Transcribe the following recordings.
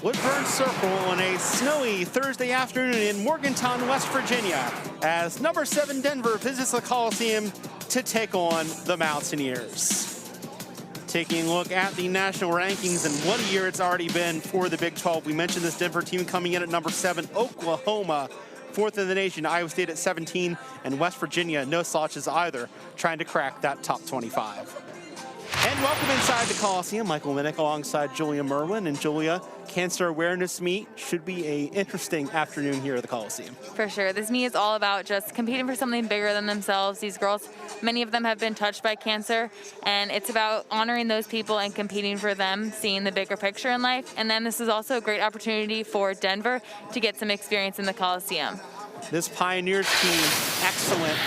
Woodburn Circle on a snowy Thursday afternoon in Morgantown, West Virginia, as number 7 Denver visits the Coliseum to take on the Mountaineers. Taking a look at the national rankings and what a year it's already been for the Big 12. We mentioned this Denver team coming in at number 7, Oklahoma, 4th in the nation, Iowa State at 17, and West Virginia, no slouches either, trying to crack that top 25. And welcome inside the Coliseum. Michael Minnick alongside Julia Merwin. And Julia, Cancer Awareness Meet should be an interesting afternoon here at the Coliseum. For sure. This meet is all about just competing for something bigger than themselves. These girls, many of them have been touched by cancer, and it's about honoring those people and competing for them, seeing the bigger picture in life. And then this is also a great opportunity for Denver to get some experience in the Coliseum. This Pioneers team, excellent.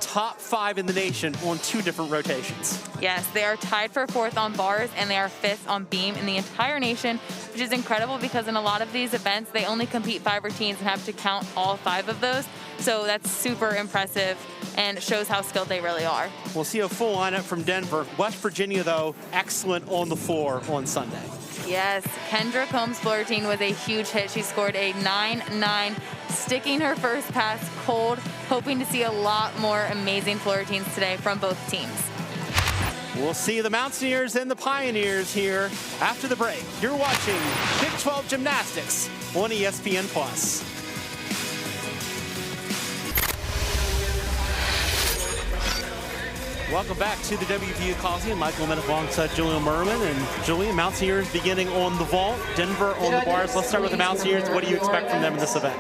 Top 5 in the nation on 2 different rotations. Yes, they are tied for 4th on bars, and they are 5th on beam in the entire nation, which is incredible because in a lot of these events, they only compete 5 routines and have to count all 5 of those. So that's super impressive and shows how skilled they really are. We'll see a full lineup from Denver. West Virginia, though, excellent on the floor on Sunday. Yes, Kendra Combs' floor routine was a huge hit. She scored a 9-9, sticking her first pass cold, hoping to see a lot more amazing floor routines today from both teams. We'll see the Mountaineers and the Pioneers here after the break. You're watching Big 12 Gymnastics on ESPN+. Welcome back to the WVU Coliseum. Michael Minnick alongside Julia Merwin. And Julia, Mountaineers beginning on the vault, Denver on the bars. Let's start with the Mountaineers. What do you expect from them in this event?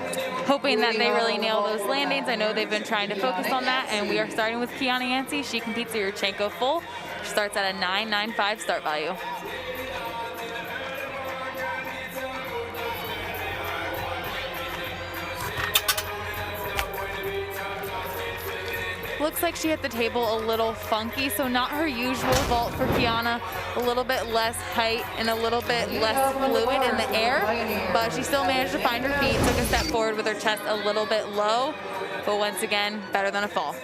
Hoping that they really nail those landings. I know they've been trying to focus on that, and we are starting with Kiana Yancey. She competes at Yurchenko full. She starts at a 9.95 start value. Looks like she hit the table a little funky, so not her usual vault for Kiana. A little bit less height and a little bit less fluid in the air, but she still managed to find her feet, took a step forward with her chest a little bit low, but once again, better than a fall.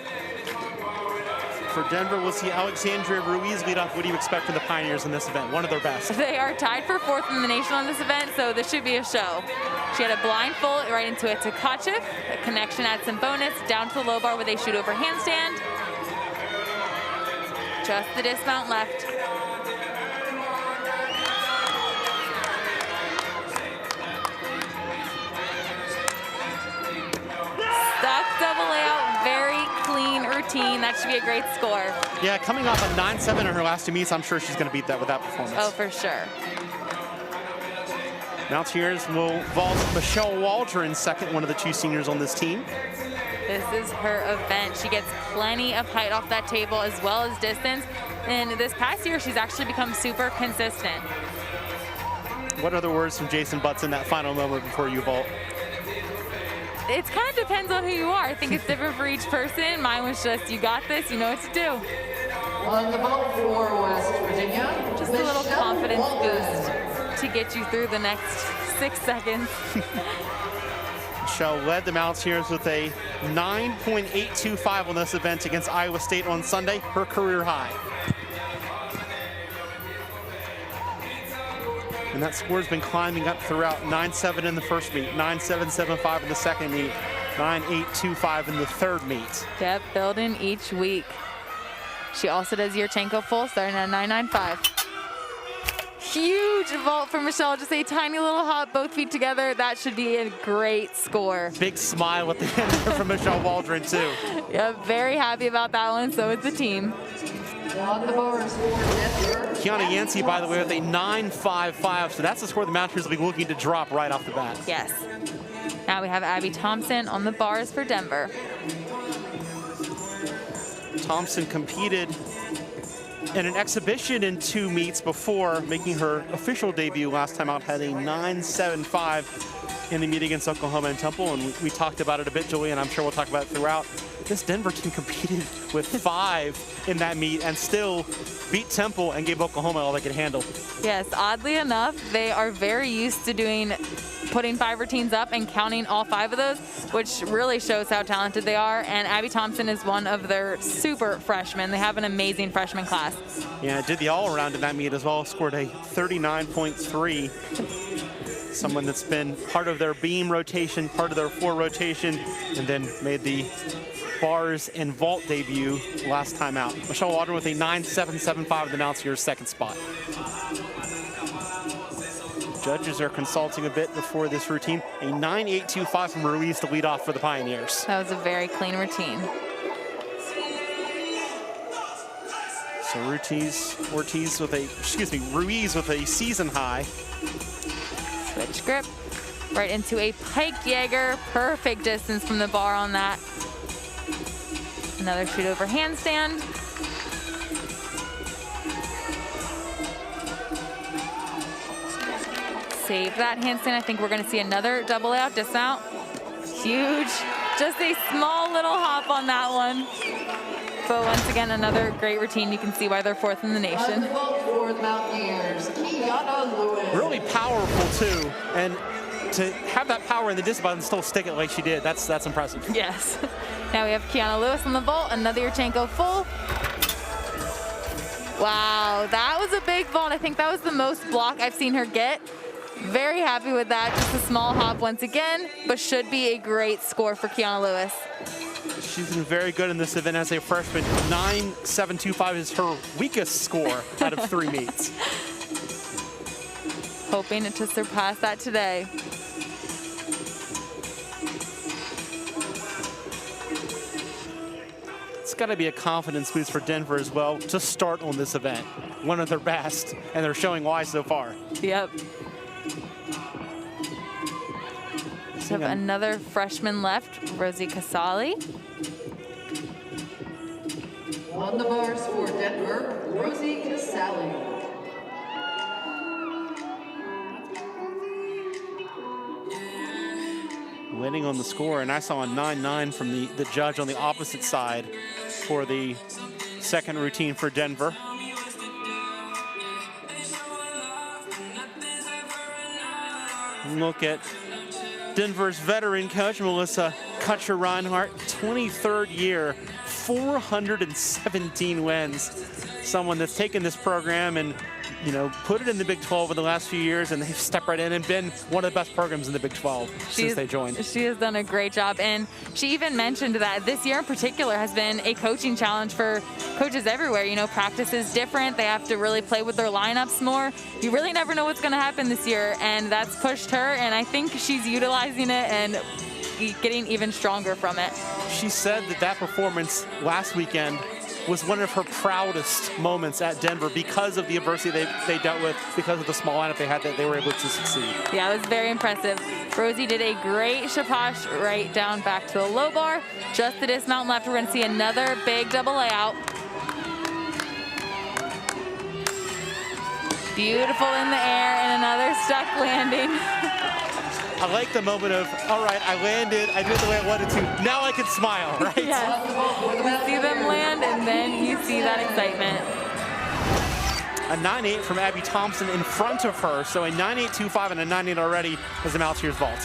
For Denver, we'll see Alexandria Ruiz lead off. What do you expect from the Pioneers in this event? One of their best. They are tied for 4th in the nation on this event, so this should be a show. She had a blind full right into a Tkachev. A connection adds some bonus. Down to the low bar with a shoot over handstand. Just the dismount left. Stuck double layout, very clean routine. That should be a great score. Yeah, coming off a 9-7 in her last 2 meets, I'm sure she's going to beat that with that performance. Oh, for sure. Mountaineers will vault Michelle Waldron second, one of the 2 seniors on this team. This is her event. She gets plenty of height off that table as well as distance. And this past year, she's actually become super consistent. What are the words from Jason Butts in that final moment before you vault? It kind of depends on who you are. I think it's different for each person. Mine was just, you got this, you know what to do. On the vault for West Virginia, just a little confidence boost to get you through the next 6 seconds. Michelle led the Mountaineers with a 9.825 on this event against Iowa State on Sunday, her career high. And that score's been climbing up throughout. 9-7 in the first meet, 9.775 in the second meet, 9.825 in the third meet. Yep, building each week. She also does Yurchenko full, starting at 9.95. Huge vault for Michelle, just a tiny little hop, both feet together. That should be a great score. Big smile at the end there from Michelle Waldron, too. Yeah, very happy about that one, so is the team. Kiana Yancey, by the way, with a 9.55, so that's the score the Mountaineers will be looking to drop right off the bat. Yes. Now we have Abby Thompson on the bars for Denver. Thompson competed in an exhibition in 2 meets before making her official debut last time out, had a 9.75 in the meet against Oklahoma and Temple, and we talked about it a bit, Julie, and I'm sure we'll talk about it throughout. This Denver team competed with 5 in that meet and still beat Temple and gave Oklahoma all they could handle. Yes, oddly enough, they are very used to putting 5 routines up and counting all 5 of those, which really shows how talented they are. And Abby Thompson is one of their super freshmen. They have an amazing freshman class. Yeah, did the all-around in that meet as well, scored a 39.3. someone that's been part of their beam rotation, part of their floor rotation, and then made the bars and vault debut last time out. Michelle Waldron with a 9.775 the mounts here, second spot. Judges are consulting a bit before this routine. A 9.825 from Ruiz to lead off for the Pioneers. That was a very clean routine. So Ruiz with a season high. Switch grip, right into a pike Jaeger. Perfect distance from the bar on that. Another shoot over handstand. Save that handstand. I think we're gonna see another double layout dismount. Huge, just a small little hop on that one. But once again, another great routine. You can see why they're fourth in the nation. For the Mountaineers, Kiana Lewis. Really powerful too, and to have that power in the dismount and still stick it like she did, that's impressive. Yes. Now we have Kiana Lewis on the vault, another Yurchenko full. Wow, that was a big vault. I think that was the most block I've seen her get. Very happy with that. Just a small hop once again, but should be a great score for Kiana Lewis. She's been very good in this event as a freshman. 9.725 is her weakest score out of 3 meets. Hoping to surpass that today. It's got to be a confidence boost for Denver as well to start on this event. One of their best, and they're showing why so far. Yep. We have another freshman left, Rosie Casali. On the bars for Denver, Rosie Casali. Waiting on the score, and I saw a 9.9 from the judge on the opposite side for the second routine for Denver. Look at Denver's veteran coach, Melissa Kutcher-Reinhardt, 23rd year, 417 wins. Someone that's taken this program and, you know, put it in the Big 12 in the last few years, and they've stepped right in and been one of the best programs in the Big 12 since they joined. She has done a great job, and she even mentioned that this year in particular has been a coaching challenge for coaches everywhere. You know, practice is different. They have to really play with their lineups more. You really never know what's going to happen this year, and that's pushed her, and I think she's utilizing it and getting even stronger from it. She said that performance last weekend was one of her proudest moments at Denver because of the adversity they dealt with, because of the small lineup they had, that they were able to succeed. Yeah, it was very impressive. Rosie did a great shapash right down back to the low bar. Just the dismount left. We're going to see another big double layout. Beautiful in the air and another stuck landing. I like the moment of, all right, I landed, I did it the way I wanted to, now I can smile, right? Yes. You see them land, and then you see that excitement. A 9.8 from Abby Thompson in front of her, so a 9.825 and a 9.8 already as the Mountaineers vault.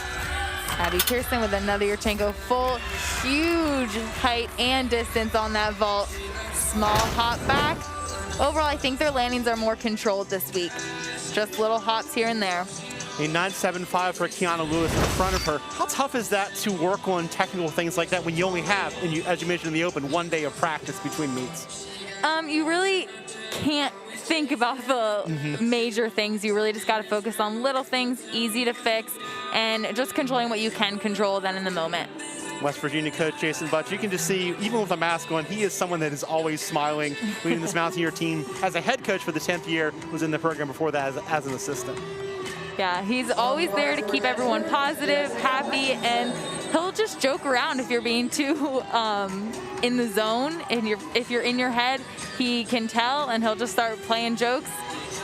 Abby Pearson with another Yurchenko full. Huge height and distance on that vault. Small hop back. Overall, I think their landings are more controlled this week. Just little hops here and there. A 9.75 for Kiana Lewis in front of her. How tough is that to work on technical things like that when you only have, and you, as you mentioned in the open, 1 day of practice between meets? You really can't think about the major things. You really just got to focus on little things, easy to fix, and just controlling what you can control then in the moment. West Virginia coach Jason Butch, you can just see, even with a mask on, he is someone that is always smiling, leading this Mountaineer team. As a head coach for the 10th year, was in the program before that as an assistant. Yeah, he's always there to keep everyone positive, happy, and he'll just joke around if you're being too in the zone. And if you're in your head, he can tell, and he'll just start playing jokes,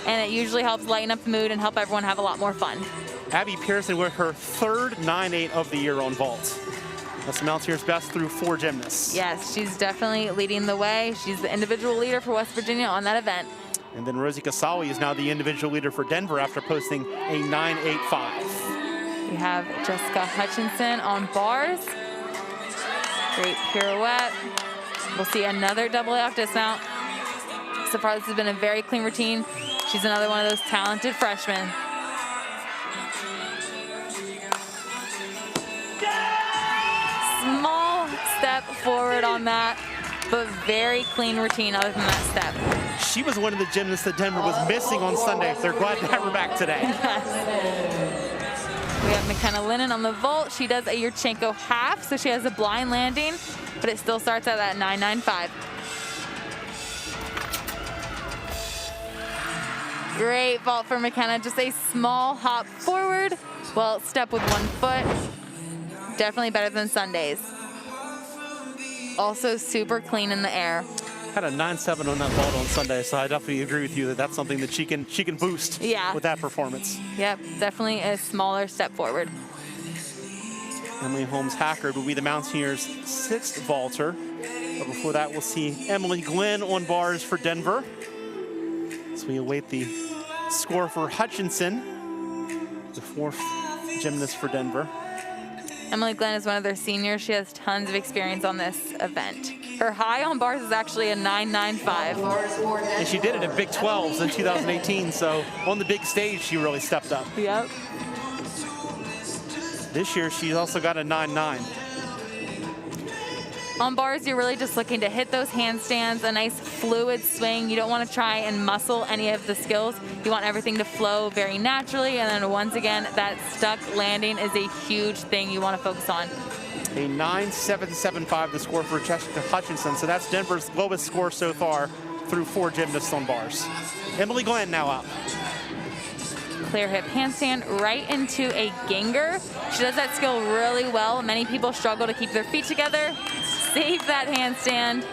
and it usually helps lighten up the mood and help everyone have a lot more fun. Abby Pearson with her third 9.8 of the year on vault. That's the Mountaineers' best through 4 gymnasts. Yes, she's definitely leading the way. She's the individual leader for West Virginia on that event. And then Rosie Casali is now the individual leader for Denver after posting a 9.85. We have Jessica Hutchinson on bars. Great pirouette. We'll see another double layout dismount. So far, this has been a very clean routine. She's another one of those talented freshmen. step forward on that, but very clean routine other than that step. She was one of the gymnasts that Denver was missing on Sunday. They're glad to have her back today. Yes. We have McKenna Lennon on the vault. She does a Yurchenko half, so she has a blind landing, but it still starts at that 9.95. Great vault for McKenna, just a small hop forward. Well, step with one foot. Definitely better than Sunday's. Also super clean in the air. Had a 9.7 on that vault on Sunday, so I definitely agree with you that that's something that she can boost with that performance. Yep, definitely a smaller step forward. Emily Holmes-Hackard will be the Mountaineers' 6th vaulter. But before that, we'll see Emily Glenn on bars for Denver. So we await the score for Hutchinson, the 4th gymnast for Denver. Emily Glenn is one of their seniors. She has tons of experience on this event. Her high on bars is actually a 9.95. And she did it at Big 12s in 2018, so on the big stage, she really stepped up. Yep. This year, she's also got a 9.9. On bars, you're really just looking to hit those handstands, a nice fluid swing. You don't want to try and muscle any of the skills. You want everything to flow very naturally. And then once again, that stuck landing is a huge thing you want to focus on. A 9.775 the score for Jessica Hutchinson. So that's Denver's lowest score so far through 4 gymnasts on bars. Emily Glenn now up. Clear hip handstand right into a Ginger. She does that skill really well. Many people struggle to keep their feet together. Save that handstand.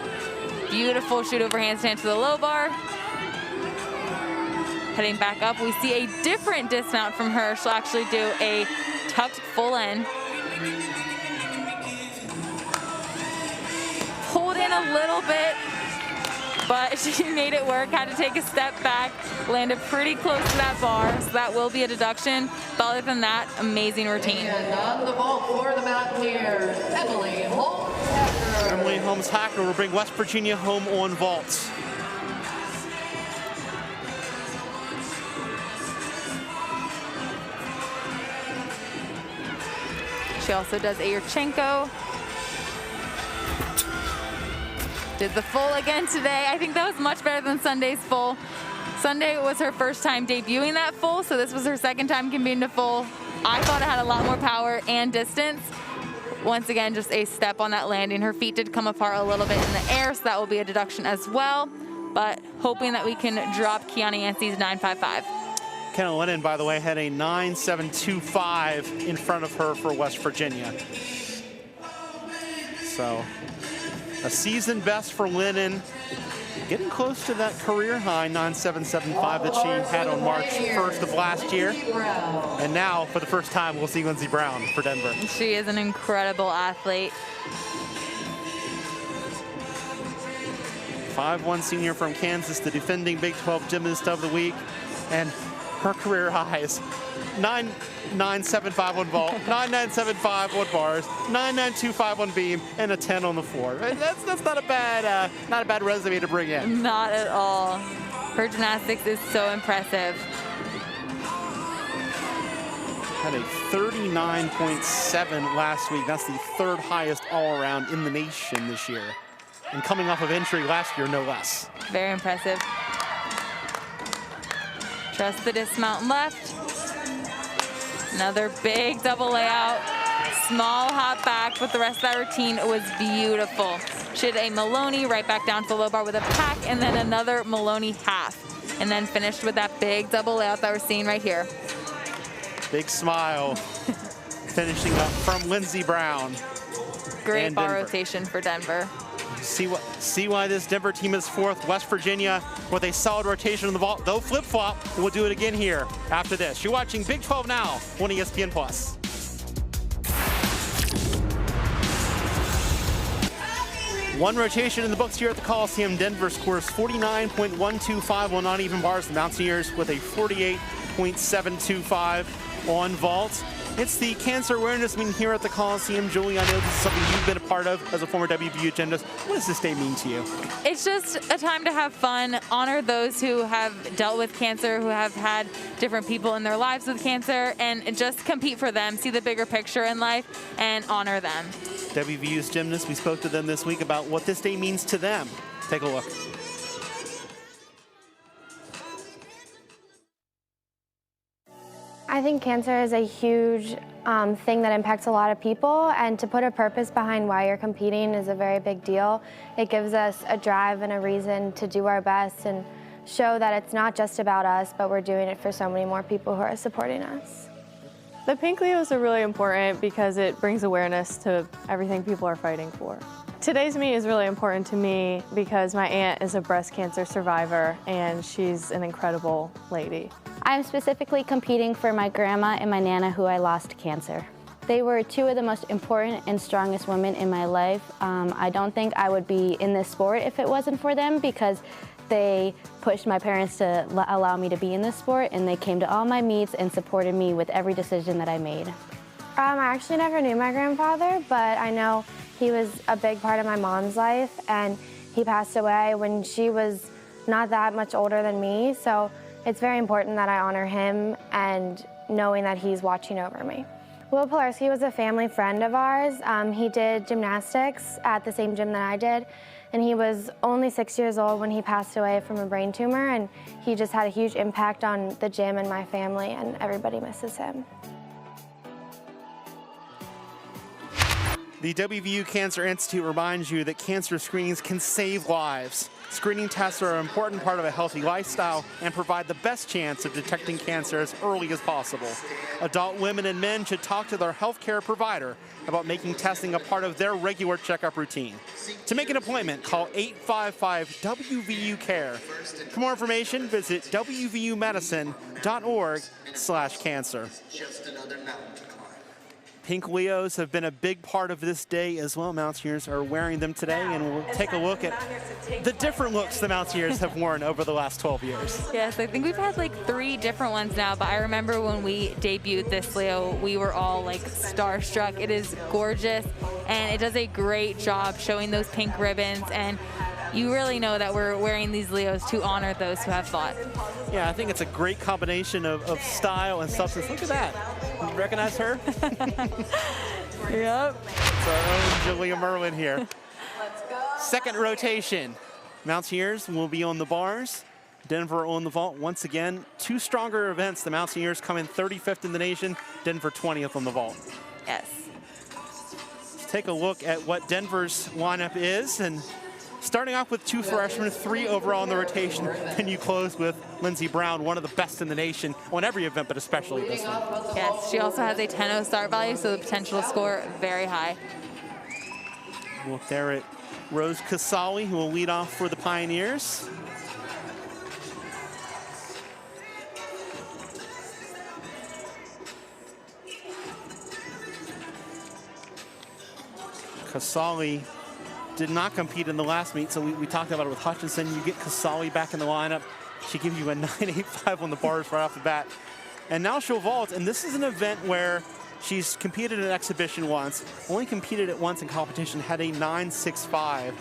Beautiful shoot over handstand to the low bar. Heading back up, we see a different dismount from her. She'll actually do a tucked full end. Pulled in a little bit, but she made it work. Had to take a step back, landed pretty close to that bar, so that will be a deduction. But other than that, amazing routine. And on the vault for the Mountaineers, Emily Holmes-Hackard. Emily Holmes-Hackard will bring West Virginia home on vaults. She also does a Yurchenko. Did the full again today. I think that was much better than Sunday's full. Sunday was her first time debuting that full, so this was her second time competing to full. I thought it had a lot more power and distance. Once again, just a step on that landing. Her feet did come apart a little bit in the air, so that will be a deduction as well. But hoping that we can drop Kiana Yancey's 9.55. Kenna Lennon, by the way, had a 9.725 in front of her for West Virginia. So a season best for Lennon, getting close to that career high 9.775 that she had on March 1st of last year. And now, for the first time, we'll see Lindsey Brown for Denver. She is an incredible athlete. 5'1" senior from Kansas, the defending Big 12 Gymnast of the Week. And her career highs, 9.975 on vault, 9.975 on bars, 9.925 on beam, and a 10 on the floor. That's not a bad resume to bring in. Not at all. Her gymnastics is so impressive. Had a 39.7 last week. That's the 3rd highest all around in the nation this year. And coming off of entry last year, no less. Very impressive. Just the dismount left. Another big double layout. Small hop back, but the rest of that routine was beautiful. She did a Maloney right back down to the low bar with a pack, and then another Maloney half. And then finished with that big double layout that we're seeing right here. Big smile. Finishing up from Lindsey Brown. Great bar rotation for Denver. See why this Denver team is 4th. West Virginia with a solid rotation in the vault. They'll flip-flop. We'll do it again here after this. You're watching Big 12 Now on ESPN+. One rotation in the books here at the Coliseum. Denver scores 49.125 on uneven bars. The Mountaineers with a 48.725. on vault. It's the Cancer Awareness Meeting here at the Coliseum. Julie, I know this is something you've been a part of as a former WVU gymnast. What does this day mean to you? It's just a time to have fun, honor those who have dealt with cancer, who have had different people in their lives with cancer, and just compete for them, see the bigger picture in life, and honor them. WVU's gymnasts, we spoke to them this week about what this day means to them. Take a look. I think cancer is a huge thing that impacts a lot of people, and to put a purpose behind why you're competing is a very big deal. It gives us a drive and a reason to do our best and show that it's not just about us, but we're doing it for so many more people who are supporting us. The Pink Leos are really important because it brings awareness to everything people are fighting for. Today's meet is really important to me because my aunt is a breast cancer survivor and she's an incredible lady. I'm specifically competing for my grandma and my nana who I lost to cancer. They were two of the most important and strongest women in my life. I don't think I would be in this sport if it wasn't for them, because they pushed my parents to allow me to be in this sport, and they came to all my meets and supported me with every decision that I made. I actually never knew my grandfather, but I know he was a big part of my mom's life, and he passed away when she was not that much older than me, so it's very important that I honor him and knowing that he's watching over me. Will Pilarski was a family friend of ours. He did gymnastics at the same gym that I did, and he was only 6 years old when he passed away from a brain tumor, and he just had a huge impact on the gym and my family, and everybody misses him. The WVU Cancer Institute reminds you that cancer screenings can save lives. Screening tests are an important part of a healthy lifestyle and provide the best chance of detecting cancer as early as possible. Adult women and men should talk to their healthcare provider about making testing a part of their regular checkup routine. To make an appointment, call 855-WVU-CARE. For more information, visit wvumedicine.org/cancer. Pink Leos have been a big part of this day as well. Mountaineers are wearing them today, and we'll take a look at the different looks the Mountaineers have worn over the last 12 years. Yes, I think we've had like 3 different ones now, but I remember when we debuted this Leo, we were all like starstruck. It is gorgeous, and it does a great job showing those pink ribbons, and you really know that we're wearing these Leos to honor those who have fought. Yeah, I think it's a great combination of style and substance. Look at that. You recognize her? Yep. It's our own Julia Merlin here. Second rotation. Mountaineers will be on the bars. Denver on the vault. Once again, 2 stronger events. The Mountaineers come in 35th in the nation. Denver 20th on the vault. Yes. Let's take a look at what Denver's lineup is. And starting off with 2 freshmen, 3 overall in the rotation, and you close with Lindsey Brown, one of the best in the nation on every event, but especially this one. Yes, she also has a 10-0 start value, so the potential to score very high. Look there at Rose Casali, who will lead off for the Pioneers. Casali did not compete in the last meet, so we talked about it with Hutchinson. You get Casali back in the lineup. She gives you a 9.85 on the bars right off the bat. And now she'll vault, and this is an event where she's competed in an exhibition once, only competed it once in competition, had a 9.65.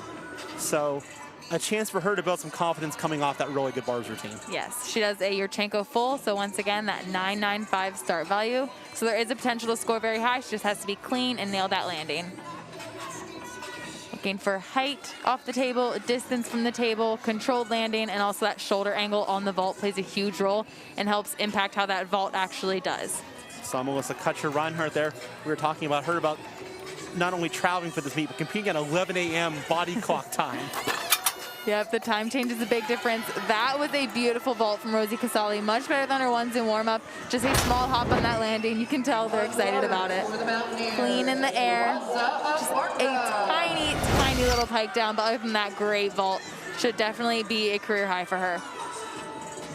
So a chance for her to build some confidence coming off that really good bars routine. Yes, she does a Yurchenko full, so once again, that 9.95 start value. So there is a potential to score very high. She just has to be clean and nail that landing. Looking for height off the table, distance from the table, controlled landing, and also that shoulder angle on the vault plays a huge role and helps impact how that vault actually does. Saw Melissa Kutcher-Reinhardt there. We were talking about her about not only traveling for this meet, but competing at 11 a.m. body clock time. Yep, the time change is a big difference. That was a beautiful vault from Rosie Casali, much better than her ones in warm-up. Just a small hop on that landing. You can tell they're excited about it. Clean in the air. Just a tiny, tiny little pike down, but other than that, great vault. Should definitely be a career high for her.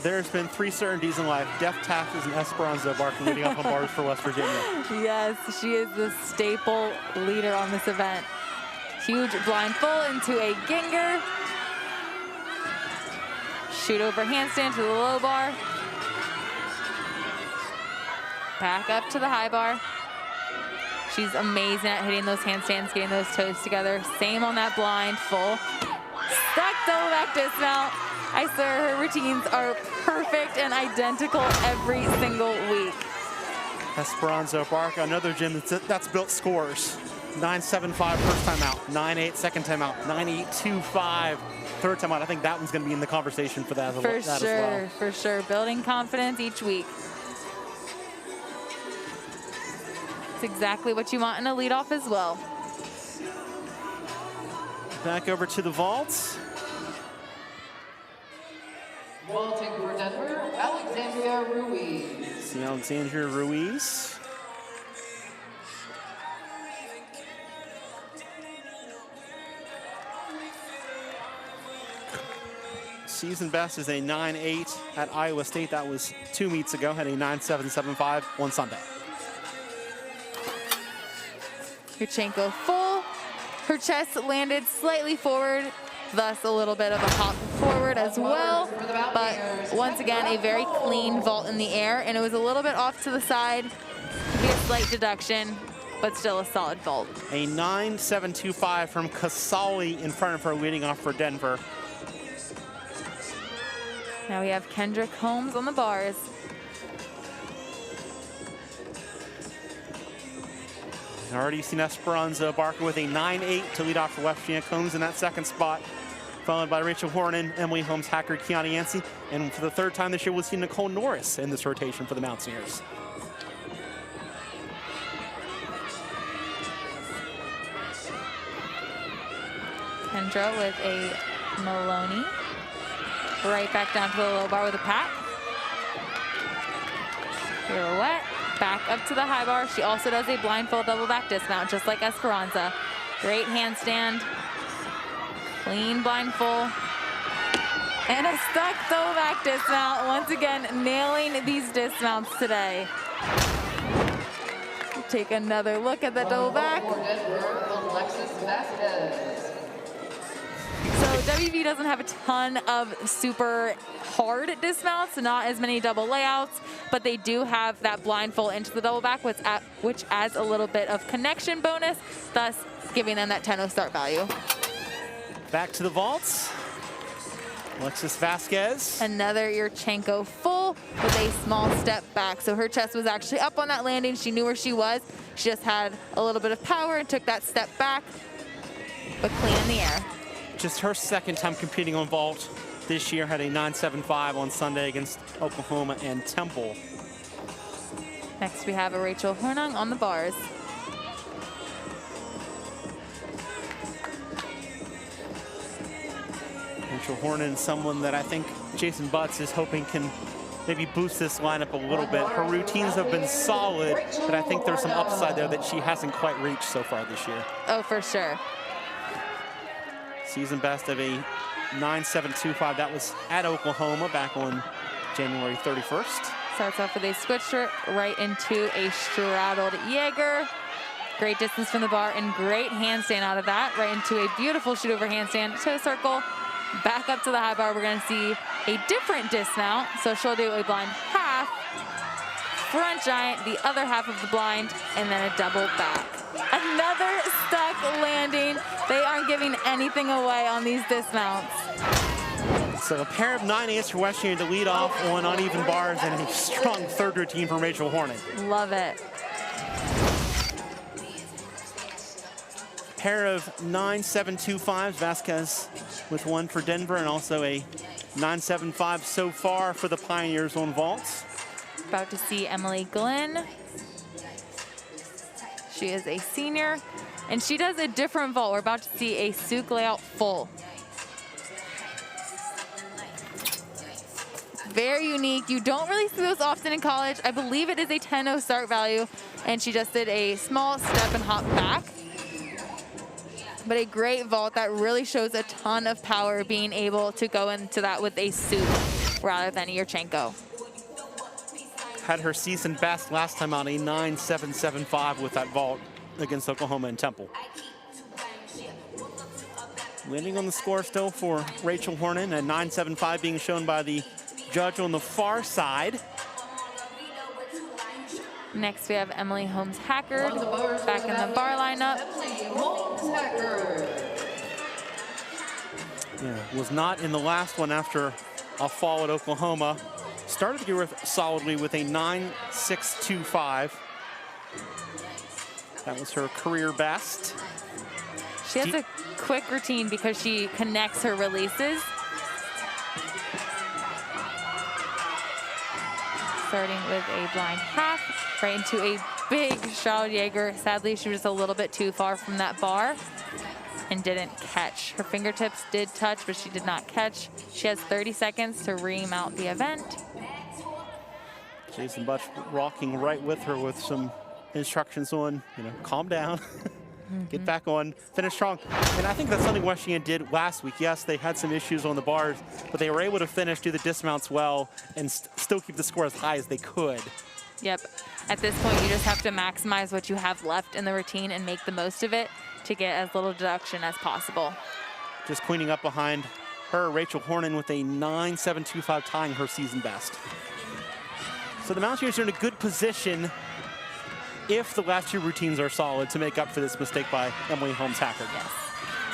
There's been 3 certainties in life: death, taxes, and Esperanza barking leading up on bars for West Virginia. Yes, she is the staple leader on this event. Huge blind full into a Ginger. Shoot over handstand to the low bar. back up to the high bar. She's amazing at hitting those handstands, getting those toes together. Same on that blind, full. Stuck double back dismount. I swear her routines are perfect and identical every single week. Esperanza Barca, another gym that's built scores. 9.75 first time out, 9.8 second time out, 9.825 third time out. I think that one's going to be in the conversation for that, as well. For sure. Building confidence each week. It's exactly what you want in a leadoff as well. Back over to the vaults. Vaulting for Denver, Alexandria Ruiz. See Alexandria Ruiz. Season best is a 9.8 at Iowa State. That was 2 meets ago. Had a 9.775 on Sunday. Yurchenko full. Her chest landed slightly forward, thus a little bit of a hop forward as well. But once again, a very clean vault in the air, and it was a little bit off to the side. Could be a slight deduction, but still a solid vault. A 9.725 from Casali in front of her, leading off for Denver. Now we have Kendrick Holmes on the bars. Already seen Esperanza Barca with a 9.8 to lead off for West Virginia. Combs in that second spot, followed by Rachel Hornan, Emily Holmes, Hacker, Kiana Yancey. And for the third time this year, we'll see Nicole Norris in this rotation for the Mountaineers. Kendra with a Maloney. Right back down to the low bar with a pack. Pirouette. Back up to the high bar. She also does a blindfold double back dismount, just like Esperanza. Great handstand. Clean blindfold. And a stuck double back dismount. Once again, nailing these dismounts today. Take another look at the double back. Alexis Vasquez. So WV doesn't have a ton of super hard dismounts, not as many double layouts, but they do have that blindfold into the double back, which adds a little bit of connection bonus, thus giving them that 10-0 start value. Back to the vaults. Alexis Vasquez. Another Yurchenko full with a small step back. So her chest was actually up on that landing. She knew where she was. She just had a little bit of power and took that step back, but clean in the air. Just her second time competing on vault this year. Had a 9.75 on Sunday against Oklahoma and Temple. Next we have a Rachel Hornung on the bars. Rachel Hornan, someone that I think Jason Butts is hoping can maybe boost this lineup a little bit. Her routines have been solid, but I think there's some upside there that she hasn't quite reached so far this year. Oh, for sure. Season best of a 9.725. That was at Oklahoma back on January 31st. Starts off with a switch right into a straddled Jaeger. Great distance from the bar and great handstand out of that. Right into a beautiful shoot over handstand, toe circle. Back up to the high bar, we're gonna see a different dismount. So she'll do a blind half, front giant, the other half of the blind, and then a double back. Another stuck landing. They aren't giving anything away on these dismounts. So a pair of 9.8s for West Virginia to lead off on uneven bars and a strong third routine from Rachel Hornan. Love it. Pair of 9.725s, Vasquez with one for Denver and also a 9.75 so far for the Pioneers on vaults. About to see Emily Glenn. She is a senior, and she does a different vault. We're about to see a Souk layout full. Very unique. You don't really see those often in college. I believe it is a 10-0 start value, and she just did a small step and hop back. But a great vault that really shows a ton of power, being able to go into that with a Souk rather than a Yurchenko. Had her season best last time out, a 9.775 with that vault against Oklahoma and Temple. Winning on the score still for Rachel Hornan, at 9.75 being shown by the judge on the far side. Next, we have Emily Holmes-Hackard On the bars, back in the bar lineup. Emily Holmes-Hackard. Yeah, was not in the last one after a fall at Oklahoma. Started the year solidly with a 9.625. That was her career best. She has a quick routine because she connects her releases. Starting with a blind half, right into a big Charlotte Jaeger. Sadly, she was a little bit too far from that bar and didn't catch. Her fingertips did touch, but she did not catch. She has 30 seconds to remount the event. Jason Butch rocking right with her with some instructions on, calm down, get back on, finish strong. And I think that's something West Virginia did last week. Yes, they had some issues on the bars, but they were able to finish, do the dismounts well, and still keep the score as high as they could. Yep. At this point, you just have to maximize what you have left in the routine and make the most of it to get as little deduction as possible. Just cleaning up behind her, Rachel Hornan with a 9.725, tying her season best. So the Mountaineers are in a good position if the last two routines are solid to make up for this mistake by Emily Holmes-Hackard. Yes.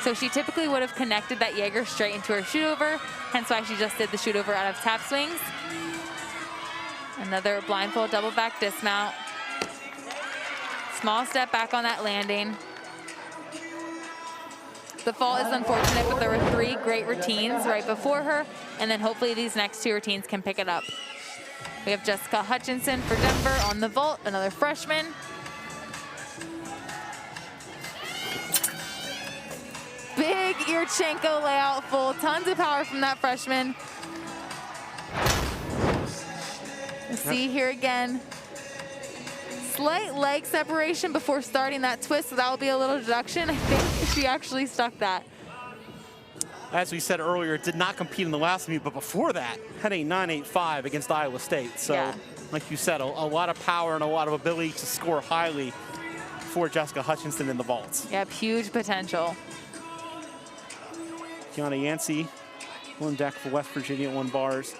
So she typically would have connected that Jaeger straight into her shoot over, hence why she just did the shoot over out of tap swings. Another blindfold double back dismount. Small step back on that landing. The fall is unfortunate, but there were 3 great routines right before her, and then hopefully these next 2 routines can pick it up. We have Jessica Hutchinson for Denver on the vault, another freshman. Big Yurchenko layout full, tons of power from that freshman. Let's see here again. Slight leg separation before starting that twist, so that will be a little deduction. I think she actually stuck that. As we said earlier, did not compete in the last meet, but before that, had a 9.85 against Iowa State. So, yeah. Like you said, a lot of power and a lot of ability to score highly for Jessica Hutchinson in the vaults. Yep, huge potential. Kiana Yancey on deck for West Virginia on bars.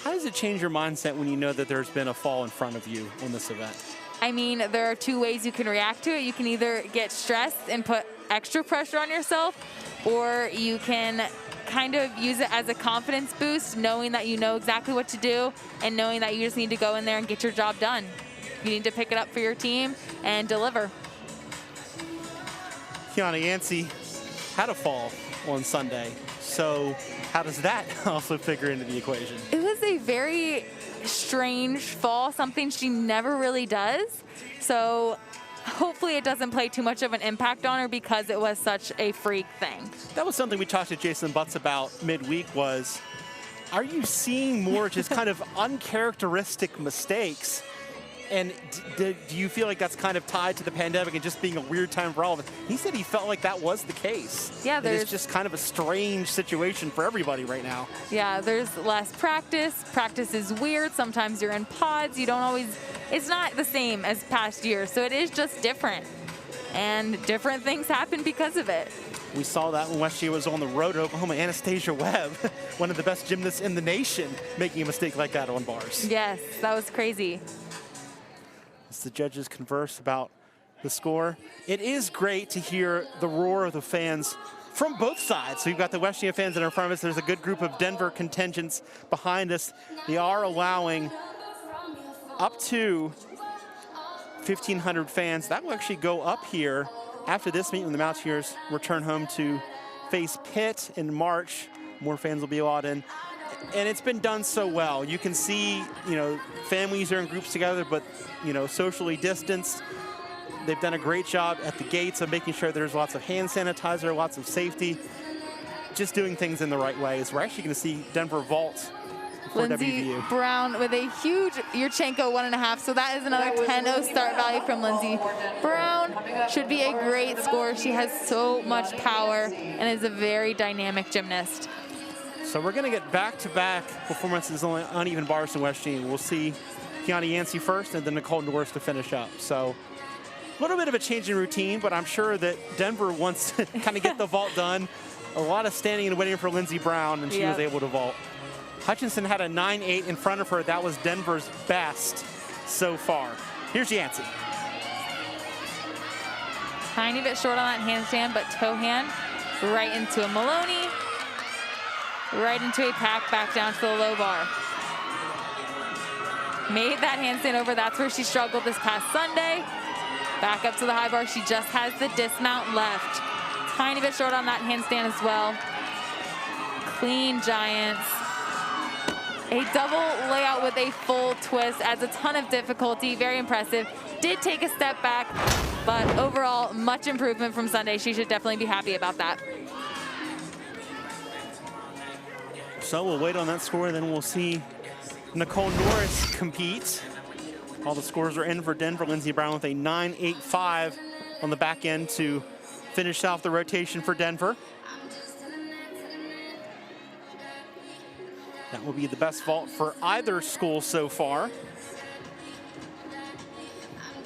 How does it change your mindset when you know that there's been a fall in front of you on this event? I mean, there are 2 ways you can react to it. You can either get stressed and put extra pressure on yourself, or you can kind of use it as a confidence boost, knowing that you know exactly what to do and knowing that you just need to go in there and get your job done. You need to pick it up for your team and deliver. Kiana Yancey had a fall on Sunday, so how does that also figure into the equation? It was a very strange fall, something she never really does. So hopefully it doesn't play too much of an impact on her because it was such a freak thing. That was something we talked to Jason Butts about midweek was, are you seeing more just kind of uncharacteristic mistakes? And do you feel like that's kind of tied to the pandemic and just being a weird time for all of us? He said he felt like that was the case. Yeah, it's just kind of a strange situation for everybody right now. Yeah, there's less practice. Practice is weird. Sometimes you're in pods. You don't always, it's not the same as past years. So it is just different. And different things happen because of it. We saw that when West Virginia was on the road to Oklahoma. Anastasia Webb, one of the best gymnasts in the nation, making a mistake like that on bars. Yes, that was crazy. As the judges converse about the score, it is great to hear the roar of the fans from both sides. So you've got the West Virginia fans that are in front of us. There's a good group of Denver contingents behind us. They are allowing up to 1,500 fans. That will actually go up here after this meet when the Mountaineers return home to face Pitt in March. More fans will be allowed in. And it's been done so well. You can see, families are in groups together, but, socially distanced. They've done a great job at the gates of making sure there's lots of hand sanitizer, lots of safety, just doing things in the right way. As we're actually going to see Denver vault for Lindsey WVU. Brown with a huge Yurchenko 1.5, so that is another 10-0 start value from Lindsey Brown. Should be a great score. She has so much power and is a very dynamic gymnast. So we're going to get back-to-back performances on uneven bars in West Virginia. We'll see Kiana Yancey first and then Nicole Norris to finish up. So a little bit of a change in routine, but I'm sure that Denver wants to kind of get the vault done. A lot of standing and waiting for Lindsey Brown, and she was able to vault. Hutchinson had a 9.8 in front of her. That was Denver's best so far. Here's Yancey. Tiny bit short on that handstand, but toe hand right into a Maloney, right into a pack, back down to the low bar. Made that handstand over. That's where she struggled this past Sunday. Back up to the high bar. She just has the dismount left. Tiny bit short on that handstand as well. Clean Giants. A double layout with a full twist adds a ton of difficulty. Very impressive. Did take a step back, but overall, much improvement from Sunday. She should definitely be happy about that. So we'll wait on that score, then we'll see Nicole Norris compete. All the scores are in for Denver. Lindsey Brown with a 9.85 on the back end to finish off the rotation for Denver. That will be the best vault for either school so far.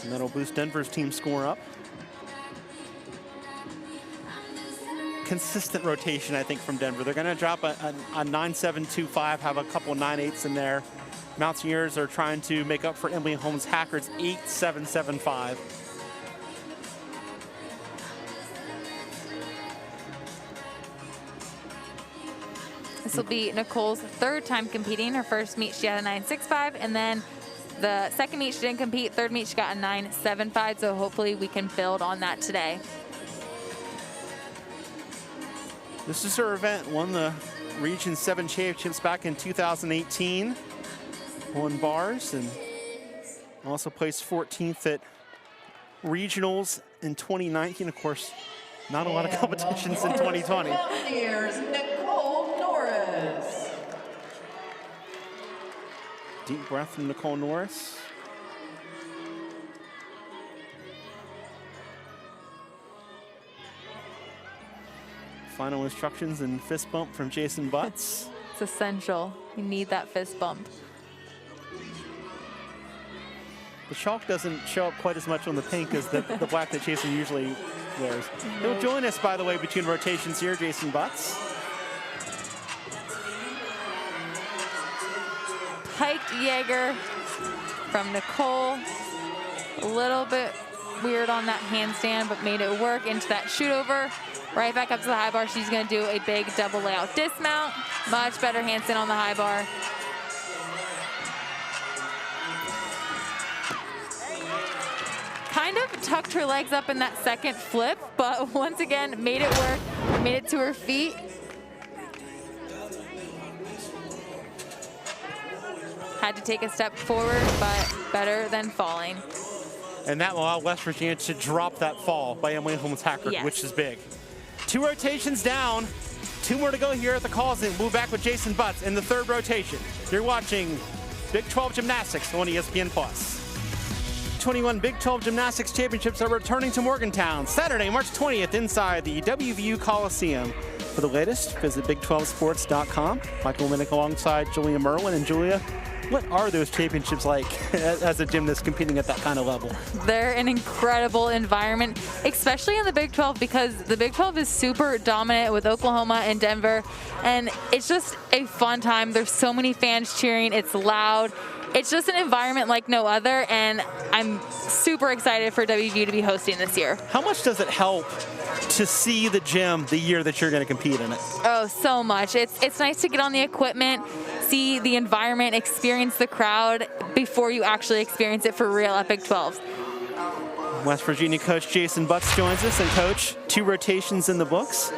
And that'll boost Denver's team score up. Consistent rotation, I think, from Denver. They're going to drop a 9.725, have a couple 9.8s in there. Mountaineers are trying to make up for Emily Holmes Hackard's 8.775. This will be Nicole's third time competing. Her first meet, she had a 9.65, and then the second meet, she didn't compete. Third meet, she got a 9.75, so hopefully we can build on that today. This is her event. Won the Region 7 championships back in 2018. Won bars and also placed 14th at regionals in 2019. Of course, not a lot of competitions in 2020. Here's Nicole Norris. Deep breath from Nicole Norris. Final instructions and fist bump from Jason Butts. It's essential. You need that fist bump. The chalk doesn't show up quite as much on the pink as the black that Jason usually wears. He'll join us, by the way, between rotations here, Jason Butts. Piked Jaeger from Nicole. A little bit weird on that handstand, but made it work into that shoot over. Right back up to the high bar. She's going to do a big double layout dismount. Much better handstand on the high bar. Kind of tucked her legs up in that second flip, but once again, made it work. Made it to her feet. Had to take a step forward, but better than falling. And that will allow West Virginia to drop that fall by Emily Holmes Hackard, Yes. which is big. 2 rotations down, 2 more to go here at the Coliseum. We'll be back with Jason Butts in the 3rd rotation. You're watching Big 12 Gymnastics on ESPN+. 21 Big 12 Gymnastics Championships are returning to Morgantown Saturday, March 20th inside the WVU Coliseum. For the latest, visit Big12Sports.com. Michael Minnick alongside Julia Merwin. And Julia, what are those championships like as a gymnast competing at that kind of level? They're an incredible environment, especially in the Big 12, because the Big 12 is super dominant with Oklahoma and Denver, and it's just a fun time. There's so many fans cheering. It's loud. It's just an environment like no other, and I'm super excited for WVU to be hosting this year. How much does it help to see the gym the year that you're going to compete in it? Oh, so much. It's nice to get on the equipment, see the environment, experience the crowd before you actually experience it for real at Big 12s. West Virginia coach Jason Butts joins us. And coach, 2 rotations in the books.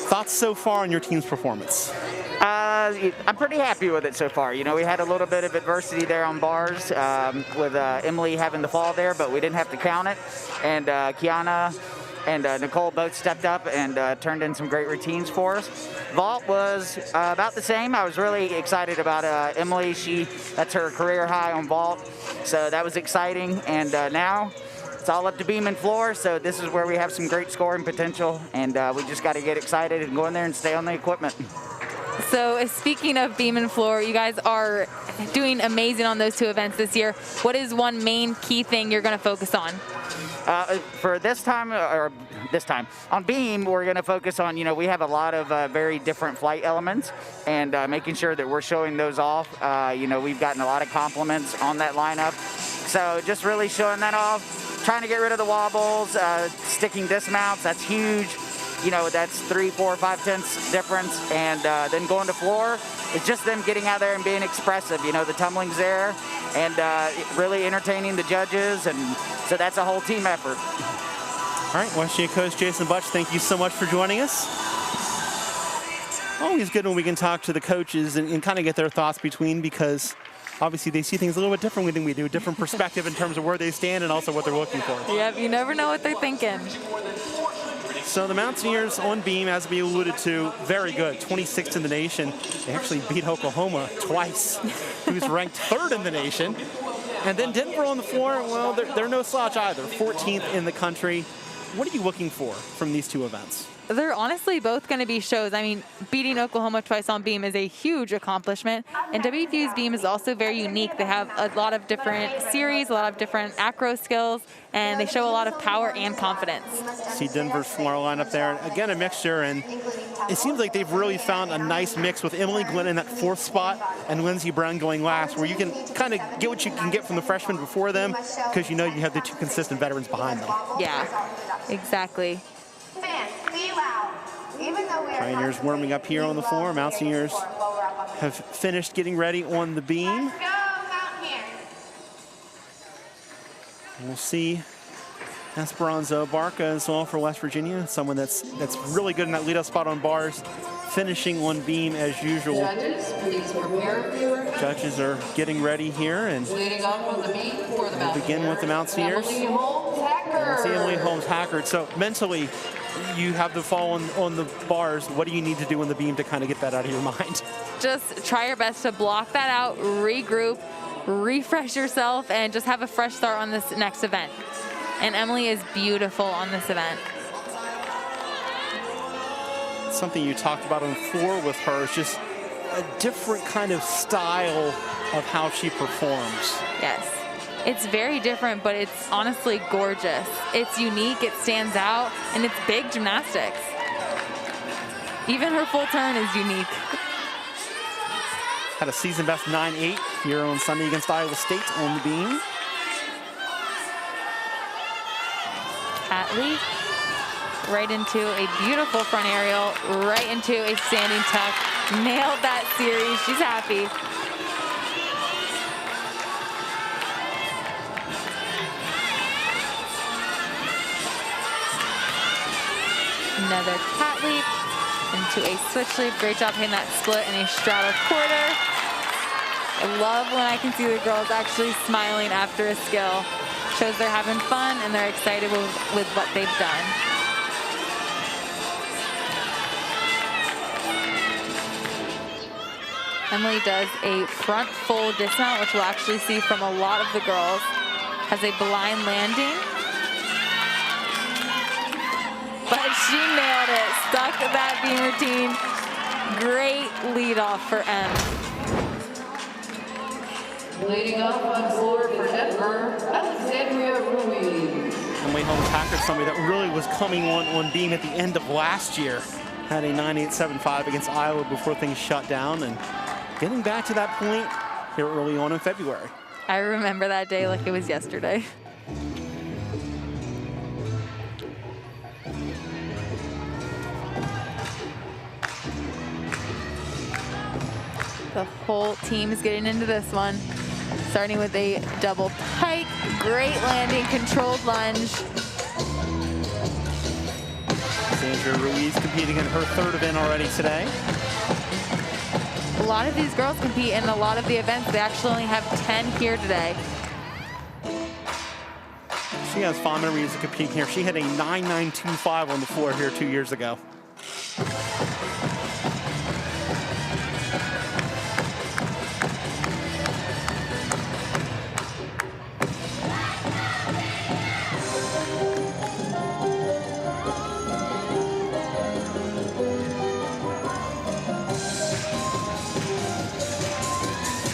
Thoughts so far on your team's performance? I'm pretty happy with it so far. You know, we had a little bit of adversity there on bars with Emily having the fall there, but we didn't have to count it. And Kiana and Nicole both stepped up and turned in some great routines for us. Vault was about the same. I was really excited about Emily. That's her career high on vault, so that was exciting. And now it's all up to beam and floor, so this is where we have some great scoring potential, and we just got to get excited and go in there and stay on the equipment. So speaking of beam and floor, you guys are doing amazing on those 2 events this year. What is one main key thing you're going to focus on? For this time, on beam, we're going to focus on, we have a lot of very different flight elements, and making sure that we're showing those off. We've gotten a lot of compliments on that lineup. So just really showing that off. Trying to get rid of the wobbles, sticking dismounts, that's huge. You know, that's 3, 4, 5 tenths difference. And then going to floor, it's just them getting out there and being expressive. You know, the tumbling's there and really entertaining the judges. And so that's a whole team effort. All right, West Virginia coach Jason Butch, thank you so much for joining us. Always good when we can talk to the coaches and kind of get their thoughts between, because obviously they see things a little bit differently than we do, different perspective in terms of where they stand and also what they're looking for. Yep, you never know what they're thinking. So the Mountaineers on beam, as we alluded to, very good, 26th in the nation. They actually beat Oklahoma twice, who's ranked 3rd in the nation. And then Denver on the floor, well, they're no slouch either, 14th in the country. What are you looking for from these two events? They're honestly both going to be shows. I mean, beating Oklahoma twice on beam is a huge accomplishment. And WVU's beam is also very unique. They have a lot of different series, a lot of different acro skills, and they show a lot of power and confidence. See Denver's floor lineup there. Again, a mixture, and it seems like they've really found a nice mix with Emily Glenn in that 4th spot and Lindsey Brown going last, where you can kind of get what you can get from the freshmen before them, because you know you have the 2 consistent veterans behind them. Yeah, exactly. Pioneers warming up here on the floor. Mountaineers have finished getting ready on the beam. We'll see Esperanza Barca as well for West Virginia, someone that's really good in that leadoff spot on bars, finishing on beam as usual. Judges, please prepare for your Judges are getting ready here, and leading off on the beam for the we'll begin with the Mountaineers. Emily Holmes Hacker. See Emily Holmes Hackard. So mentally, you have the fall on the bars. What do you need to do on the beam to kind of get that out of your mind? Just try your best to block that out, regroup, refresh yourself, and just have a fresh start on this next event. And Emily is beautiful on this event. Something you talked about on the floor with her is just a different kind of style of how she performs. Yes. It's very different, but it's honestly gorgeous. It's unique, it stands out, and it's big gymnastics. Even her full turn is unique. Had a season best 9-8 here on Sunday against Iowa State on the beam. Atley, right into a beautiful front aerial, right into a standing tuck. Nailed that series, she's happy. Another cat leap into a switch leap. Great job hitting that split and a straddle quarter. I love when I can see the girls actually smiling after a skill. Shows they're having fun and they're excited with what they've done. Emily does a front full dismount, which we'll actually see from a lot of the girls. Has a blind landing. But she nailed it, stuck that beam routine. Great lead off for Em. Leading off on floor for Denver, Alexandria Ruiz. Emily Holmes Hackard, somebody that really was coming on beam at the end of last year. Had a 9.875 against Iowa before things shut down, and getting back to that point here early on in February. I remember that day like it was yesterday. The whole team is getting into this one. Starting with a double pike, great landing, controlled lunge. Sandra Ruiz competing in her 3rd event already today. A lot of these girls compete in a lot of the events. They actually only have 10 here today. She has 5 memories of competing here. She had a 9.925 on the floor here 2 years ago.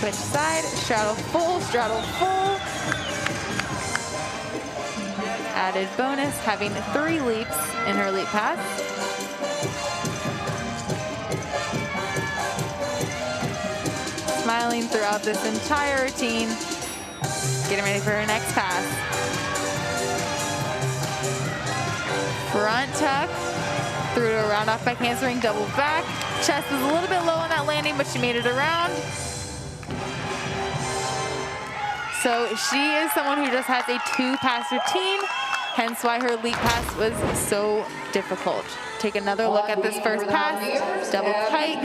Switch side, straddle full, Added bonus, having 3 leaps in her leap pass. Smiling throughout this entire routine. Getting ready for her next pass. Front tuck, through to a round off back handspring, double back. Chest was a little bit low on that landing, but she made it around. So she is someone who just has a 2-pass routine, hence why her leap pass was so difficult. Take another look at this first pass, double pike,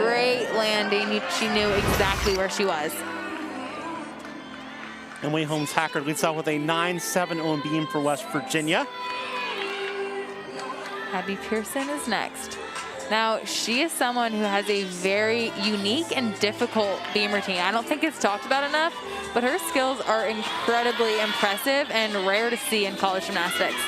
great landing. She knew exactly where she was. Emily Holmes-Hackard leads off with a 9-7 on beam for West Virginia. Abby Pearson is next. Now, she is someone who has a very unique and difficult beam routine. I don't think it's talked about enough, but her skills are incredibly impressive and rare to see in college gymnastics.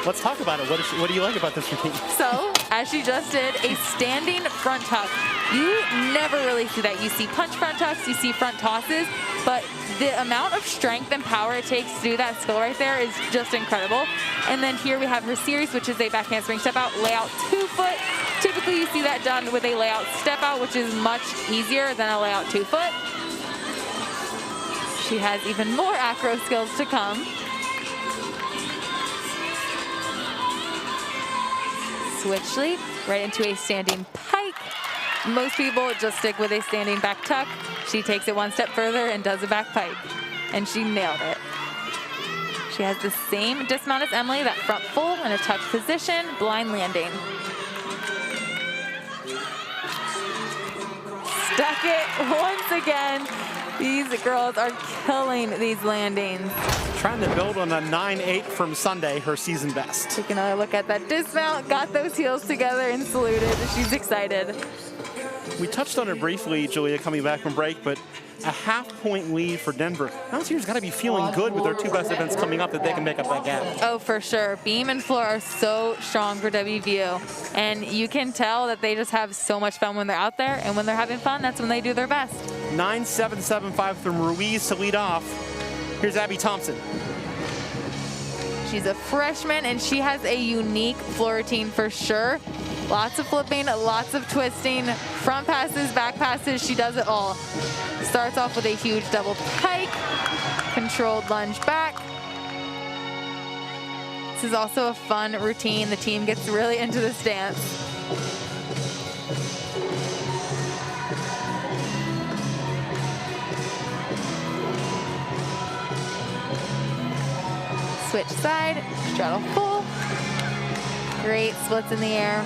Let's talk about it. What do you like about this routine? So, as she just did, a standing front tuck. You never really see that. You see punch front tucks, you see front tosses, but the amount of strength and power it takes to do that skill right there is just incredible. And then here we have her series, which is a back handspring step out, layout 2-foot. Typically you see that done with a layout step out, which is much easier than a layout 2-foot. She has even more acro skills to come. Switch leap, right into a standing pike. Most people just stick with a standing back tuck. She takes it one step further and does a back pike. And she nailed it. She has the same dismount as Emily, that front full in a tuck position, blind landing. Stuck it once again. These girls are killing these landings. Trying to build on a 9-8 from Sunday, her season best. Take another look at that dismount, got those heels together and saluted. She's excited. We touched on it briefly, Julia, coming back from break, but a half-point lead for Denver. Mountaineers got to be feeling good with their 2 best events coming up that they can make up that gap. Oh, for sure. Beam and floor are so strong for WVU, and you can tell that they just have so much fun when they're out there, and when they're having fun, that's when they do their best. 9-7-7-5 from Ruiz to lead off. Here's Abby Thompson. She's a freshman, and she has a unique floor routine for sure. Lots of flipping, lots of twisting, front passes, back passes, she does it all. Starts off with a huge double pike, controlled lunge back. This is also a fun routine. The team gets really into this dance. Switch side, straddle full. Great splits in the air.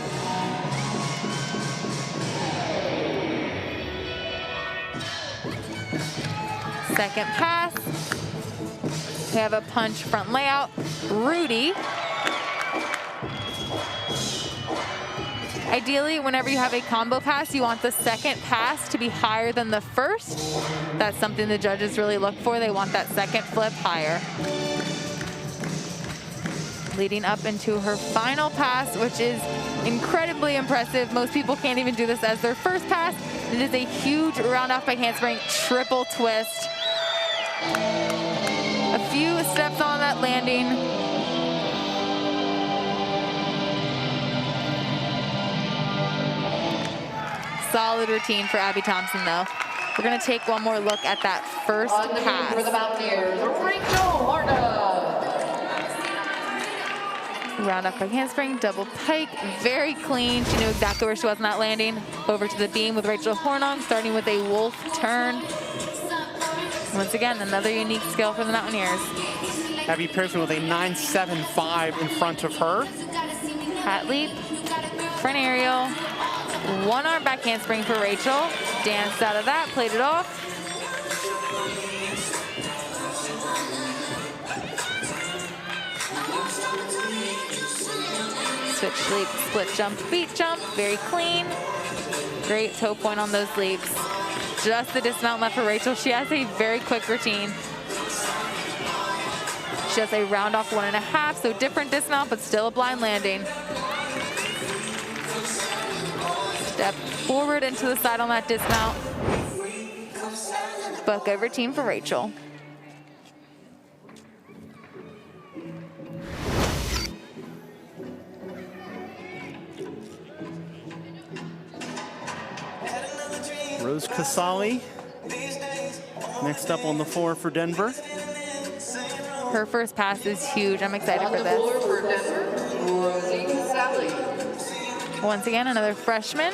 Second pass. We have a punch front layout. Rudy. Ideally, whenever you have a combo pass, you want the second pass to be higher than the first. That's something the judges really look for. They want that second flip higher. Leading up into her final pass, which is incredibly impressive. Most people can't even do this as their first pass. It is a huge round off by handspring, triple twist. A few steps on that landing. Solid routine for Abby Thompson, though. We're gonna take one more look at that first pass. For the Mountaineers, Rachel Horna. Round up by handspring, double pike, very clean. She knew exactly where she was in that landing. Over to the beam with Rachel Hornung, starting with a wolf turn. Once again, another unique skill for the Mountaineers. Abby Pearson with a 9-7-5 in front of her. Hat leap, front aerial, one arm back handspring for Rachel. Danced out of that, played it off. Switch leap, split jump, beat jump, very clean. Great toe point on those leaps. Just the dismount left for Rachel. She has a very quick routine. She has a round off 1.5, so different dismount, but still a blind landing. Step forward into the side on that dismount. But good routine for Rachel. Rose Casali next up on the floor for Denver. Her first pass is huge. I'm excited On for the this. floor for Denver, Rosie Casali. Once again, another freshman.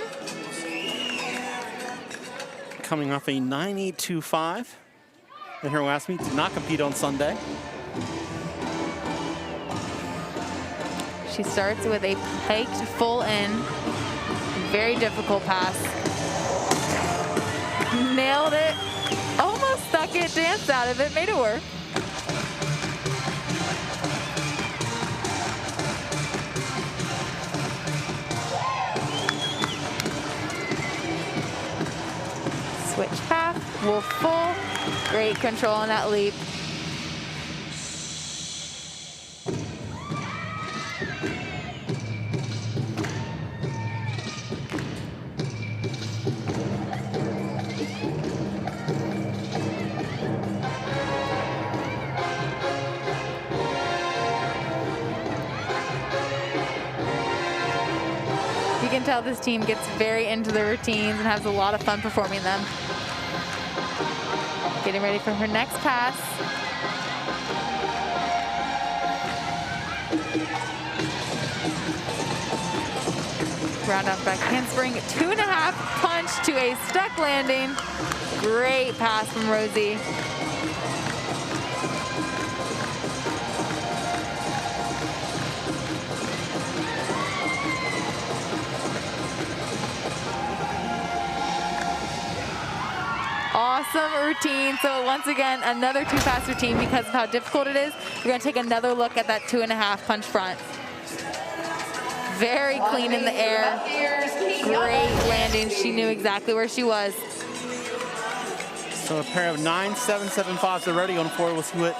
Coming off a 9.825. And her last meet did not compete on Sunday. She starts with a piked full in. Very difficult pass. Nailed it. Almost stuck it, danced out of it, made it work. Switch half, wolf full. Great control on that leap. You can tell this team gets very into the routines and has a lot of fun performing them. Getting ready for her next pass. Round off back handspring, 2.5 punch to a stuck landing. Great pass from Rosie. Awesome routine. So once again, another 2-pass routine because of how difficult it is. We're going to take another look at that 2.5 punch front. Very clean in the air. Great landing. She knew exactly where she was. So a pair of 9.775s already on the floor. We'll see what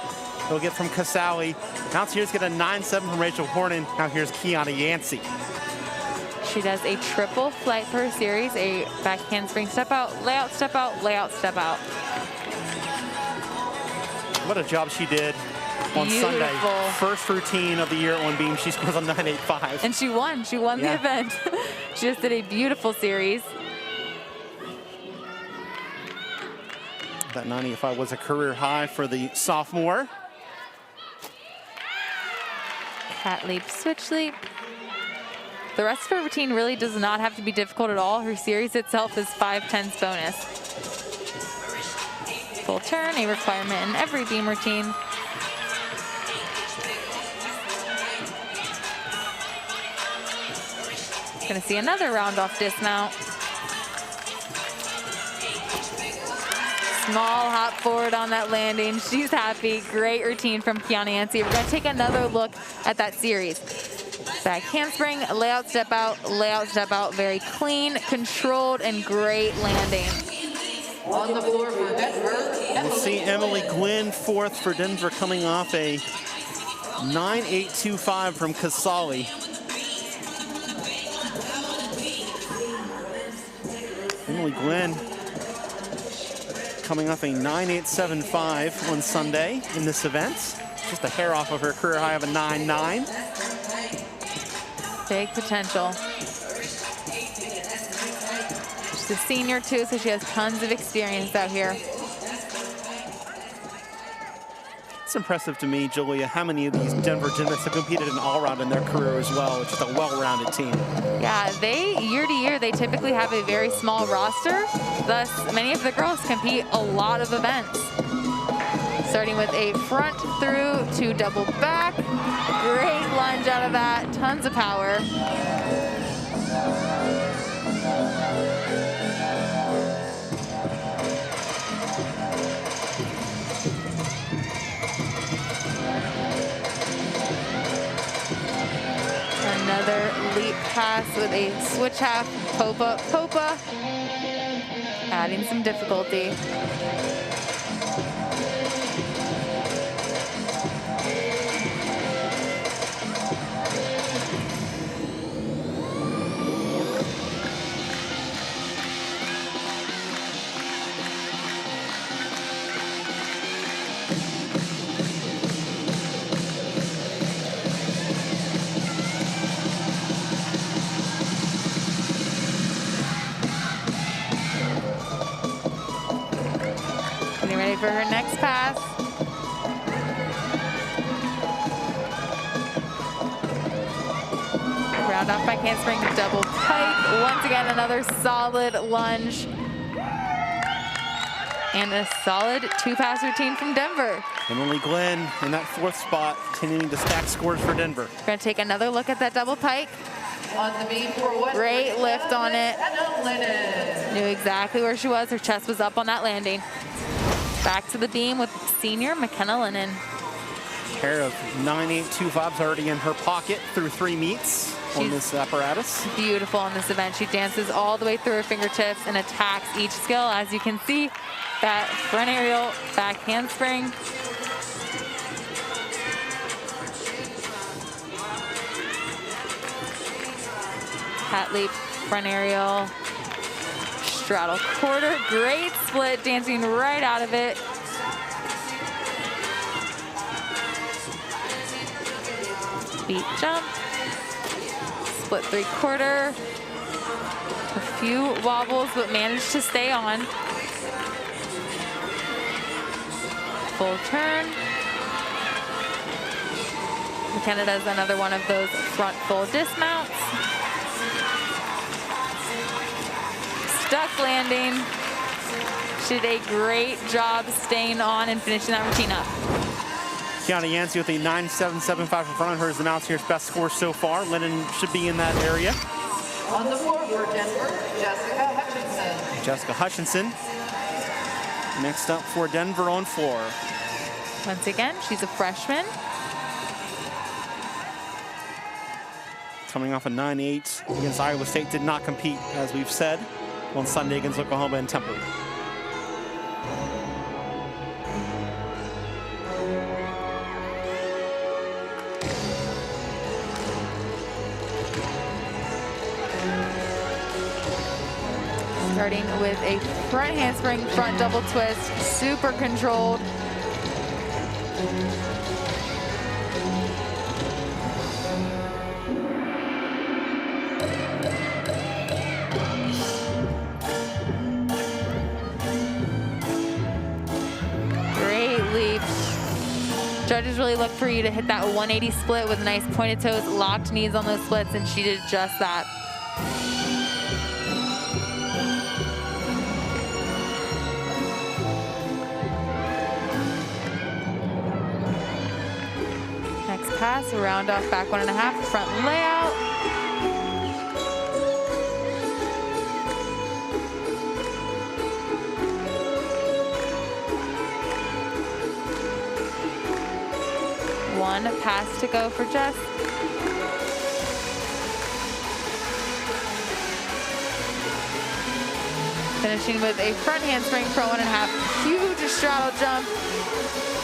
they'll get from Casali. Mountaineers get a 9.7 from Rachel Hornan. Now here's Kiana Yancey. She does a triple flight per series, a back handspring step out, layout, step out, layout, step out. What a job she did on Beautiful. Sunday. First routine of the year on beam. She scores a 9.85. And she won. She won the event. She just did a beautiful series. That 9.85 was a career high for the sophomore. Cat leap, switch leap. The rest of her routine really does not have to be difficult at all. Her series itself is 5/10 bonus. Full turn, a requirement in every beam routine. Gonna see another round off dismount. Small hop forward on that landing. She's happy. Great routine from Kiana Yancey. We're gonna take another look at that series. Back handspring, layout, step out, very clean, controlled, and great landing. On the floor for Denver, We'll see Emily Gwynn fourth for Denver, coming off a 9.825 from Casali. Emily Gwynn coming off a 9.875 on Sunday in this event. Just a hair off of her career high of a 9.9. Big potential. She's a senior too, so she has tons of experience out here. It's impressive to me, Julia, how many of these Denver gymnasts have competed in all-round in their career as well. It's just a well-rounded team. Yeah, year to year, they typically have a very small roster. Thus, many of the girls compete a lot of events. Starting with a front through to double back. Great lunge out of that, tons of power. Another leap pass with a switch half, popa, adding some difficulty. For her next pass. off back handspring, double pike. Once again, another solid lunge. And a solid 2-pass routine from Denver. Emily Glenn in that 4th spot, continuing to stack scores for Denver. We're going to take another look at that double pike. On the beam for West Great lift on it. Hannah Lennon. Knew exactly where she was. Her chest was up on that landing. Back to the beam with senior McKenna Lennon. Pair of 9.825s already in her pocket through 3 meets on this apparatus. Beautiful on this event. She dances all the way through her fingertips and attacks each skill. As you can see, that front aerial, back handspring. Hat leap, front aerial, straddle quarter. Great split, dancing right out of it. Beat jump, split 3/4. A few wobbles, but managed to stay on. Full turn. McKenna does another one of those front full dismounts. Stuck landing. She did a great job staying on and finishing that routine up. Kiana Yancey with a 9.775 in front of her is the Mountaineers' best score so far. Lennon should be in that area. On the floor for Denver, Jessica Hutchinson. Jessica Hutchinson next up for Denver on floor. Once again, she's a freshman. Coming off a 9.8 against Iowa State, did not compete, as we've said, on Sunday against Oklahoma and Temple. Starting with a front handspring, front double twist, super controlled. Great leap. Judges really look for you to hit that 180 split with nice pointed toes, locked knees on those splits, and she did just that. Pass, round off back 1.5, front layout. One pass to go for Jess. Finishing with a front handspring, front 1.5, huge straddle jump.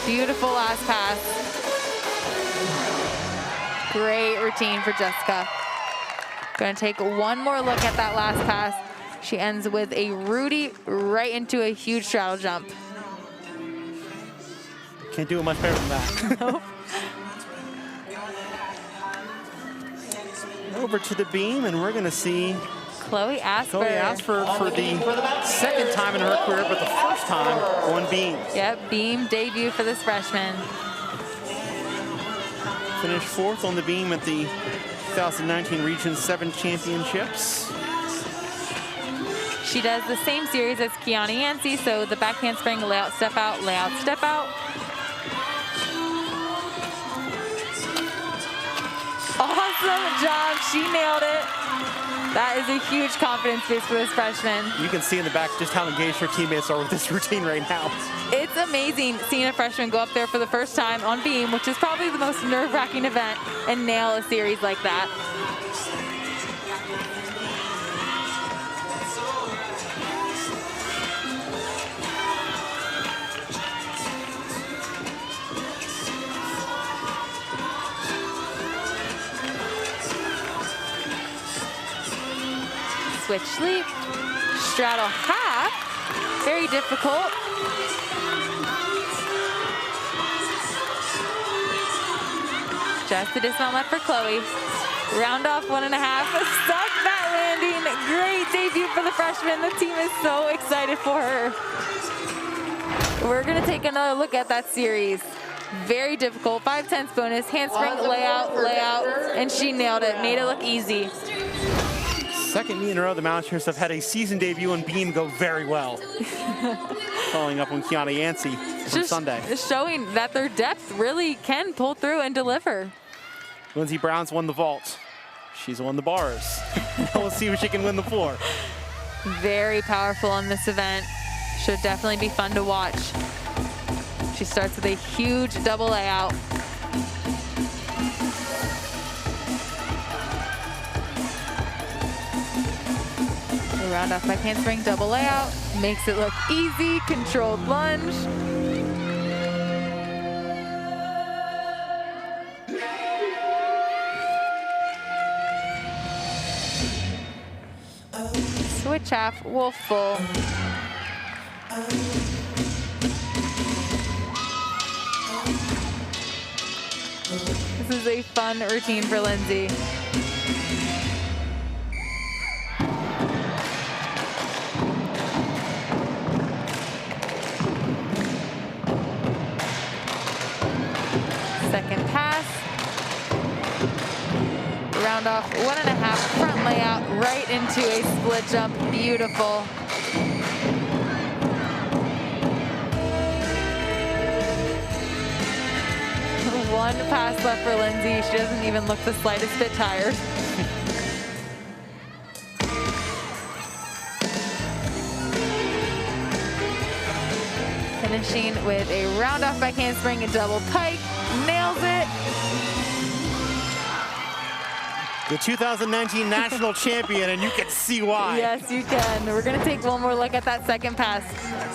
Beautiful last pass. Great routine for Jessica. Gonna take one more look at that last pass. She ends with a Rudy right into a huge straddle jump. Can't do it much better than that. Nope. Over to the beam, and we're gonna see Chloe Asper. Chloe Asper for the second time in her career, but the first time on beam. Yep, beam debut for this freshman. Finished 4th on the beam at the 2019 Region 7 Championships. She does the same series as Kiana Yancey, so the back handspring, layout, step out, layout, step out. Awesome job, she nailed it. That is a huge confidence boost for this freshman. You can see in the back just how engaged her teammates are with this routine right now. It's amazing seeing a freshman go up there for the first time on beam, which is probably the most nerve-wracking event, and nail a series like that. Switch leap, straddle half, very difficult. Just the dismount left for Chloe. Round off 1.5, stuck that landing. Great debut for the freshman. The team is so excited for her. We're gonna take another look at that series. Very difficult, 5/10 bonus, handspring, layout, layout, and she nailed it, made it look easy. Second meet in a row, the Mountaineers have had a season debut on beam go very well. Following up on Kiana Yancey from Sunday. Showing that their depth really can pull through and deliver. Lindsey Brown's won the vault. She's won the bars. Now we'll see if she can win the floor. Very powerful in this event. Should definitely be fun to watch. She starts with a huge double layout. The round off back handspring, double layout. Makes it look easy, controlled lunge. Switch half, wolf full. This is a fun routine for Lindsey. Second pass. Round off 1.5 front layout right into a split jump. Beautiful. One pass left for Lindsey. She doesn't even look the slightest bit tired. Finishing with a round off back handspring, a double pike. Nails it. The 2019 national champion, and you can see why. Yes, you can. We're going to take one more look at that second pass.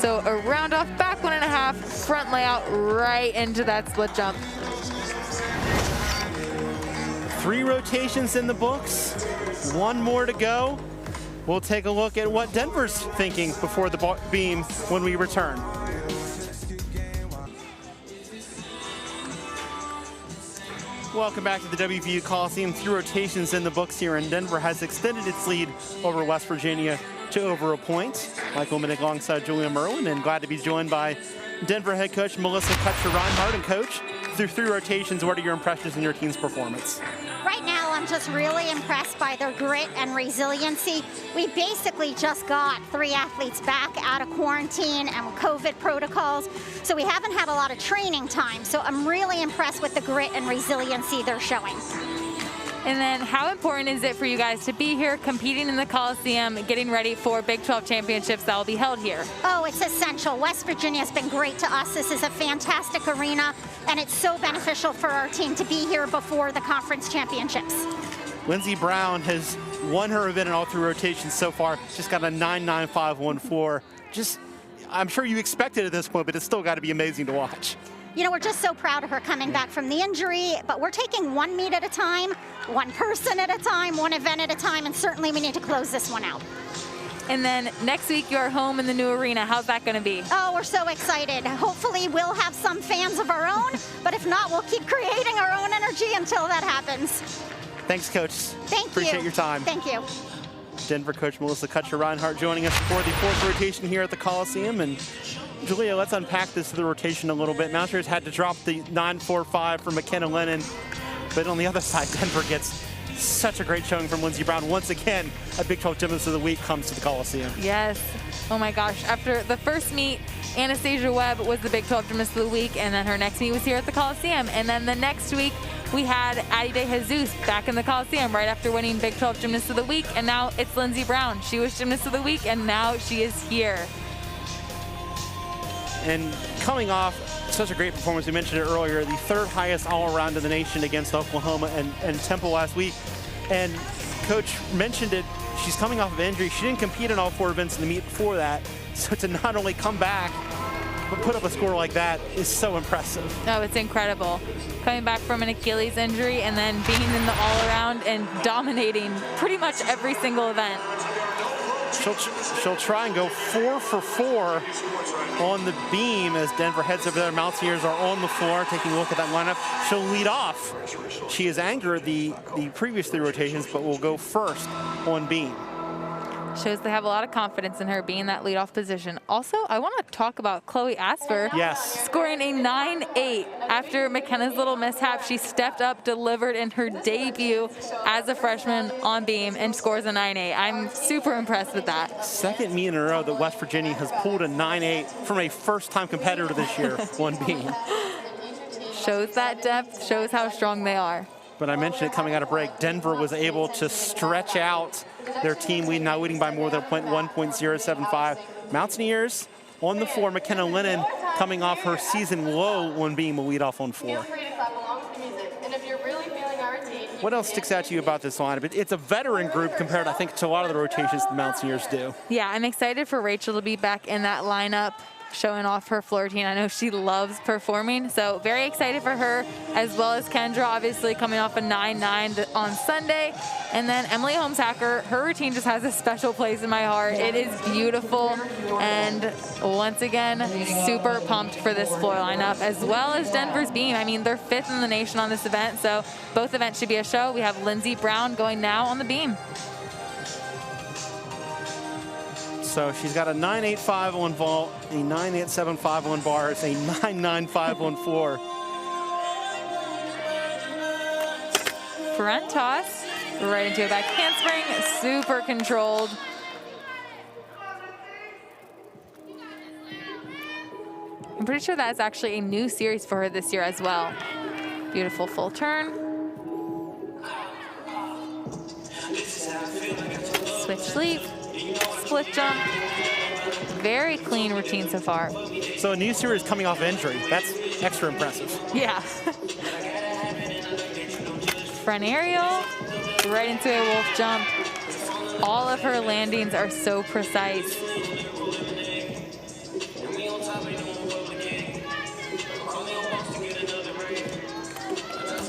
So a round off back 1.5, front layout right into that split jump. 3 rotations in the books, 1 more to go. We'll take a look at what Denver's thinking before the beam when we return. Welcome back to the WVU Coliseum. 3 rotations in the books here, and Denver has extended its lead over West Virginia to over a point. Michael Minnick alongside Julia Merwin, and glad to be joined by Denver head coach Melissa Kutcher-Reinhardt. And coach, through 3 rotations, what are your impressions in your team's performance? Right now, I'm just really impressed by their grit and resiliency. We basically just got 3 athletes back out of quarantine and COVID protocols, so we haven't had a lot of training time. So I'm really impressed with the grit and resiliency they're showing. And then how important is it for you guys to be here competing in the Coliseum, getting ready for Big 12 championships that will be held here? Oh, it's essential. West Virginia has been great to us. This is a fantastic arena, and it's so beneficial for our team to be here before the conference championships. Lindsey Brown has won her event in all 3 rotations so far. Just got a 9.9514. Just, I'm sure you expected at this point, but it's still got to be amazing to watch. You know, we're just so proud of her coming back from the injury, but we're taking 1 meet at a time, 1 person at a time, 1 event at a time, and certainly we need to close this one out. And then next week you're home in the new arena. How's that going to be? Oh, we're so excited. Hopefully we'll have some fans of our own, but if not, we'll keep creating our own energy until that happens. Thanks, Coach. Thank you. Appreciate your time. Thank you. Denver coach Melissa Kutcher-Reinhardt joining us for the 4th rotation here at the Coliseum. And Julia, let's unpack this the rotation a little bit. Mountaineers had to drop the 9.45 for McKenna Lennon, but on the other side, Denver gets such a great showing from Lindsey Brown. Once again, a Big 12 Gymnast of the Week comes to the Coliseum. Yes. Oh my gosh. After the first meet, Anastasia Webb was the Big 12 Gymnast of the Week, and then her next meet was here at the Coliseum. And then the next week, we had Addie De Jesus back in the Coliseum right after winning Big 12 Gymnast of the Week, and now it's Lindsey Brown. She was Gymnast of the Week, and now she is here. And coming off such a great performance, we mentioned it earlier, the 3rd highest all-around in the nation against Oklahoma and Temple last week. And Coach mentioned it, she's coming off of injury. She didn't compete in all 4 events in the meet before that. So to not only come back, but put up a score like that is so impressive. No, it's incredible. Coming back from an Achilles injury and then being in the all-around and dominating pretty much every single event. She'll try and go 4 for 4 on the beam as Denver heads over there. Mountaineers are on the floor taking a look at that lineup. She'll lead off. She has anchored the previous 3 rotations, but will go first on beam. Shows they have a lot of confidence in her being that leadoff position. Also, I want to talk about Chloe Asper. Yes. Scoring a 9-8 after McKenna's little mishap. She stepped up, delivered in her debut as a freshman on beam, and scores a 9-8. I'm super impressed with that. Second meet in a row that West Virginia has pulled a 9-8 from a first-time competitor this year on beam. Shows that depth, shows how strong they are. But I mentioned it coming out of break, Denver was able to stretch out their team lead, now leading by more than 1.075. Mountaineers on the floor. McKenna Lennon coming off her season low on being a leadoff on floor. What else sticks out to you about this lineup? It's a veteran group compared, I think, to a lot of the rotations the Mountaineers do. Yeah, I'm excited for Rachel to be back in that lineup, showing off her floor routine. I know she loves performing, so very excited for her, as well as Kendra, obviously coming off a 9-9 on Sunday. And then Emily Holmes-Hacker, her routine just has a special place in my heart. It is beautiful, and once again, super pumped for this floor lineup, as well as Denver's beam. I mean, they're 5th in the nation on this event, so both events should be a show. We have Lindsey Brown going now on the beam. So she's got a 9.85 on vault, a 9.875 on bars, a 9.95 on floor. Front toss, right into a back handspring, super controlled. I'm pretty sure that's actually a new series for her this year as well. Beautiful full turn. Switch leap. Split jump. Very clean routine so far. So a new series coming off injury. That's extra impressive. Yeah. Front aerial, right into a wolf jump. All of her landings are so precise.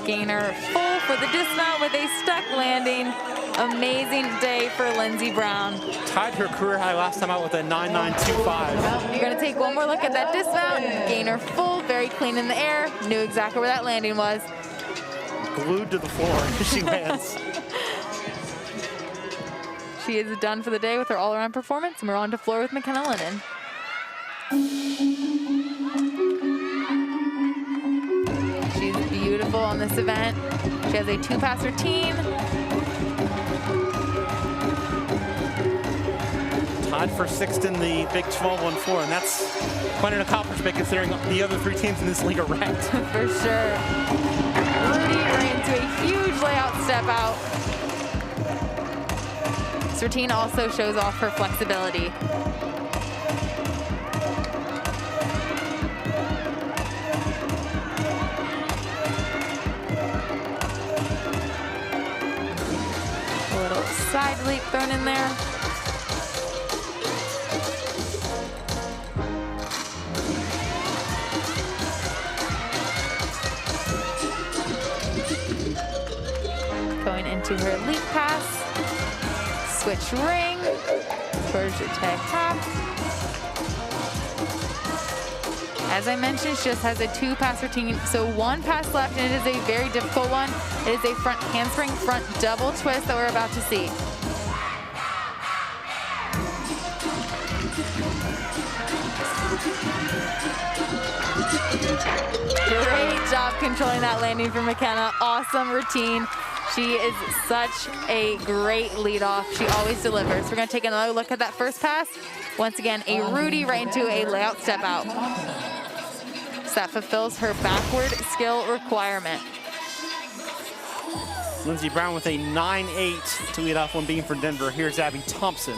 Gainer full for the dismount with a stuck landing. Amazing day for Lindsey Brown. Tied her career high last time out with a 9.925. You're gonna take one more look at that dismount. Gainer full, very clean in the air. Knew exactly where that landing was. Glued to the floor as she lands. She is done for the day with her all-around performance, and we're on to floor with McKenna Lennon. She's beautiful on this event. She has a 2-pass routine. Tied for 6th in the Big 12 on floor, and that's quite an accomplishment considering the other 3 teams in this league are ranked. For sure. Rudy right into a huge layout step out. This routine also shows off her flexibility. A little side leap thrown in there. Going into her leap pass, switch ring, Georgia Tech top. As I mentioned, she just has a 2-pass routine, so 1 pass left, and it is a very difficult one. It is a front handspring, front double twist that we're about to see. Great job controlling that landing for McKenna. Awesome routine. She is such a great leadoff. She always delivers. We're going to take another look at that first pass. Once again, a Rudy right into a layout step out. So that fulfills her backward skill requirement. Lindsey Brown with a 9.8 to lead off on beam for Denver. Here's Abby Thompson.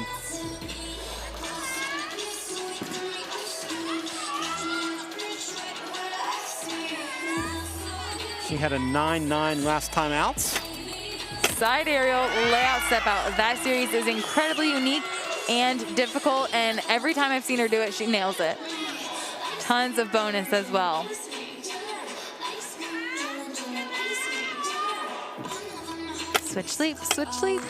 She had a 9.9 last time out. Side aerial layout step out. That series is incredibly unique and difficult, and every time I've seen her do it, she nails it. Tons of bonus as well. Switch leap, switch leap.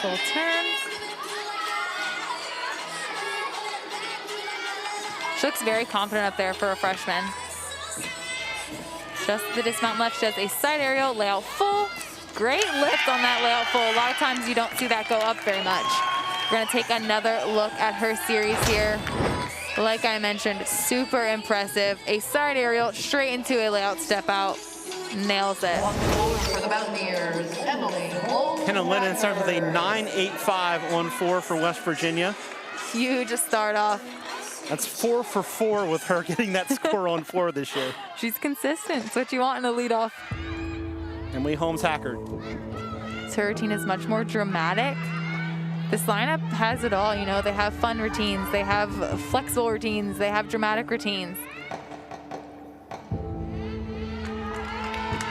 Full turn. She looks very confident up there for a freshman. Just the dismount left. She has a side aerial, layout full. Great lift on that layout full. A lot of times you don't see that go up very much. We're gonna take another look at her series here. Like I mentioned, super impressive. A side aerial straight into a layout step out. Nails it. For the Mountaineers, Emily. Hannah Lennon starts with a 9.85 on 4 for West Virginia. Huge start off. That's 4 for 4 with her getting that score on 4 this year. She's consistent. It's what you want in a leadoff. Emily Holmes-Hackard. So her routine is much more dramatic. This lineup has it all. You know, they have fun routines, they have flexible routines, they have dramatic routines.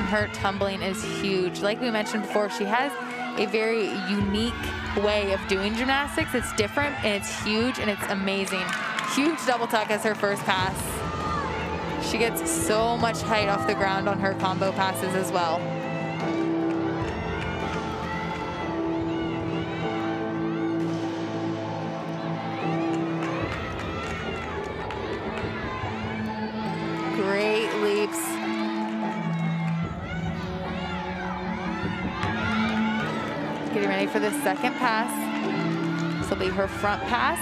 Her tumbling is huge. Like we mentioned before, she has a very unique way of doing gymnastics. It's different and it's huge and it's amazing. Huge double tuck as her first pass. She gets so much height off the ground on her combo passes as well. Great leaps. Getting ready for the second pass. This will be her front pass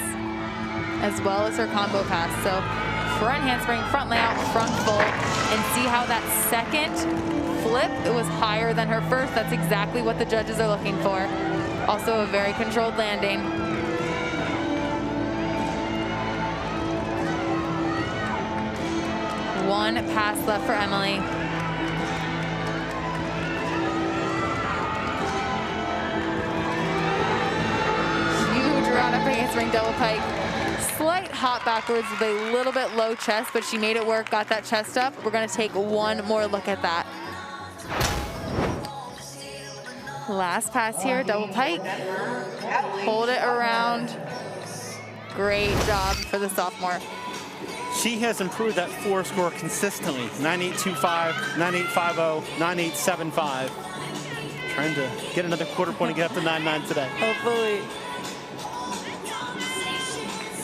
as well as her combo pass. So front handspring, front layout, front full, and see how that second flip, it was higher than her first. That's exactly what the judges are looking for. Also a very controlled landing. One pass left for Emily. Round up handspring double pike. Slight hop backwards with a little bit low chest, but she made it work, got that chest up. We're gonna take one more look at that. Last pass here, double pike. Hold it around. Great job for the sophomore. She has improved that 4 score consistently. 9.825, 9.850, 9.875. Trying to get another quarter point and get up to 9.9 today. Hopefully.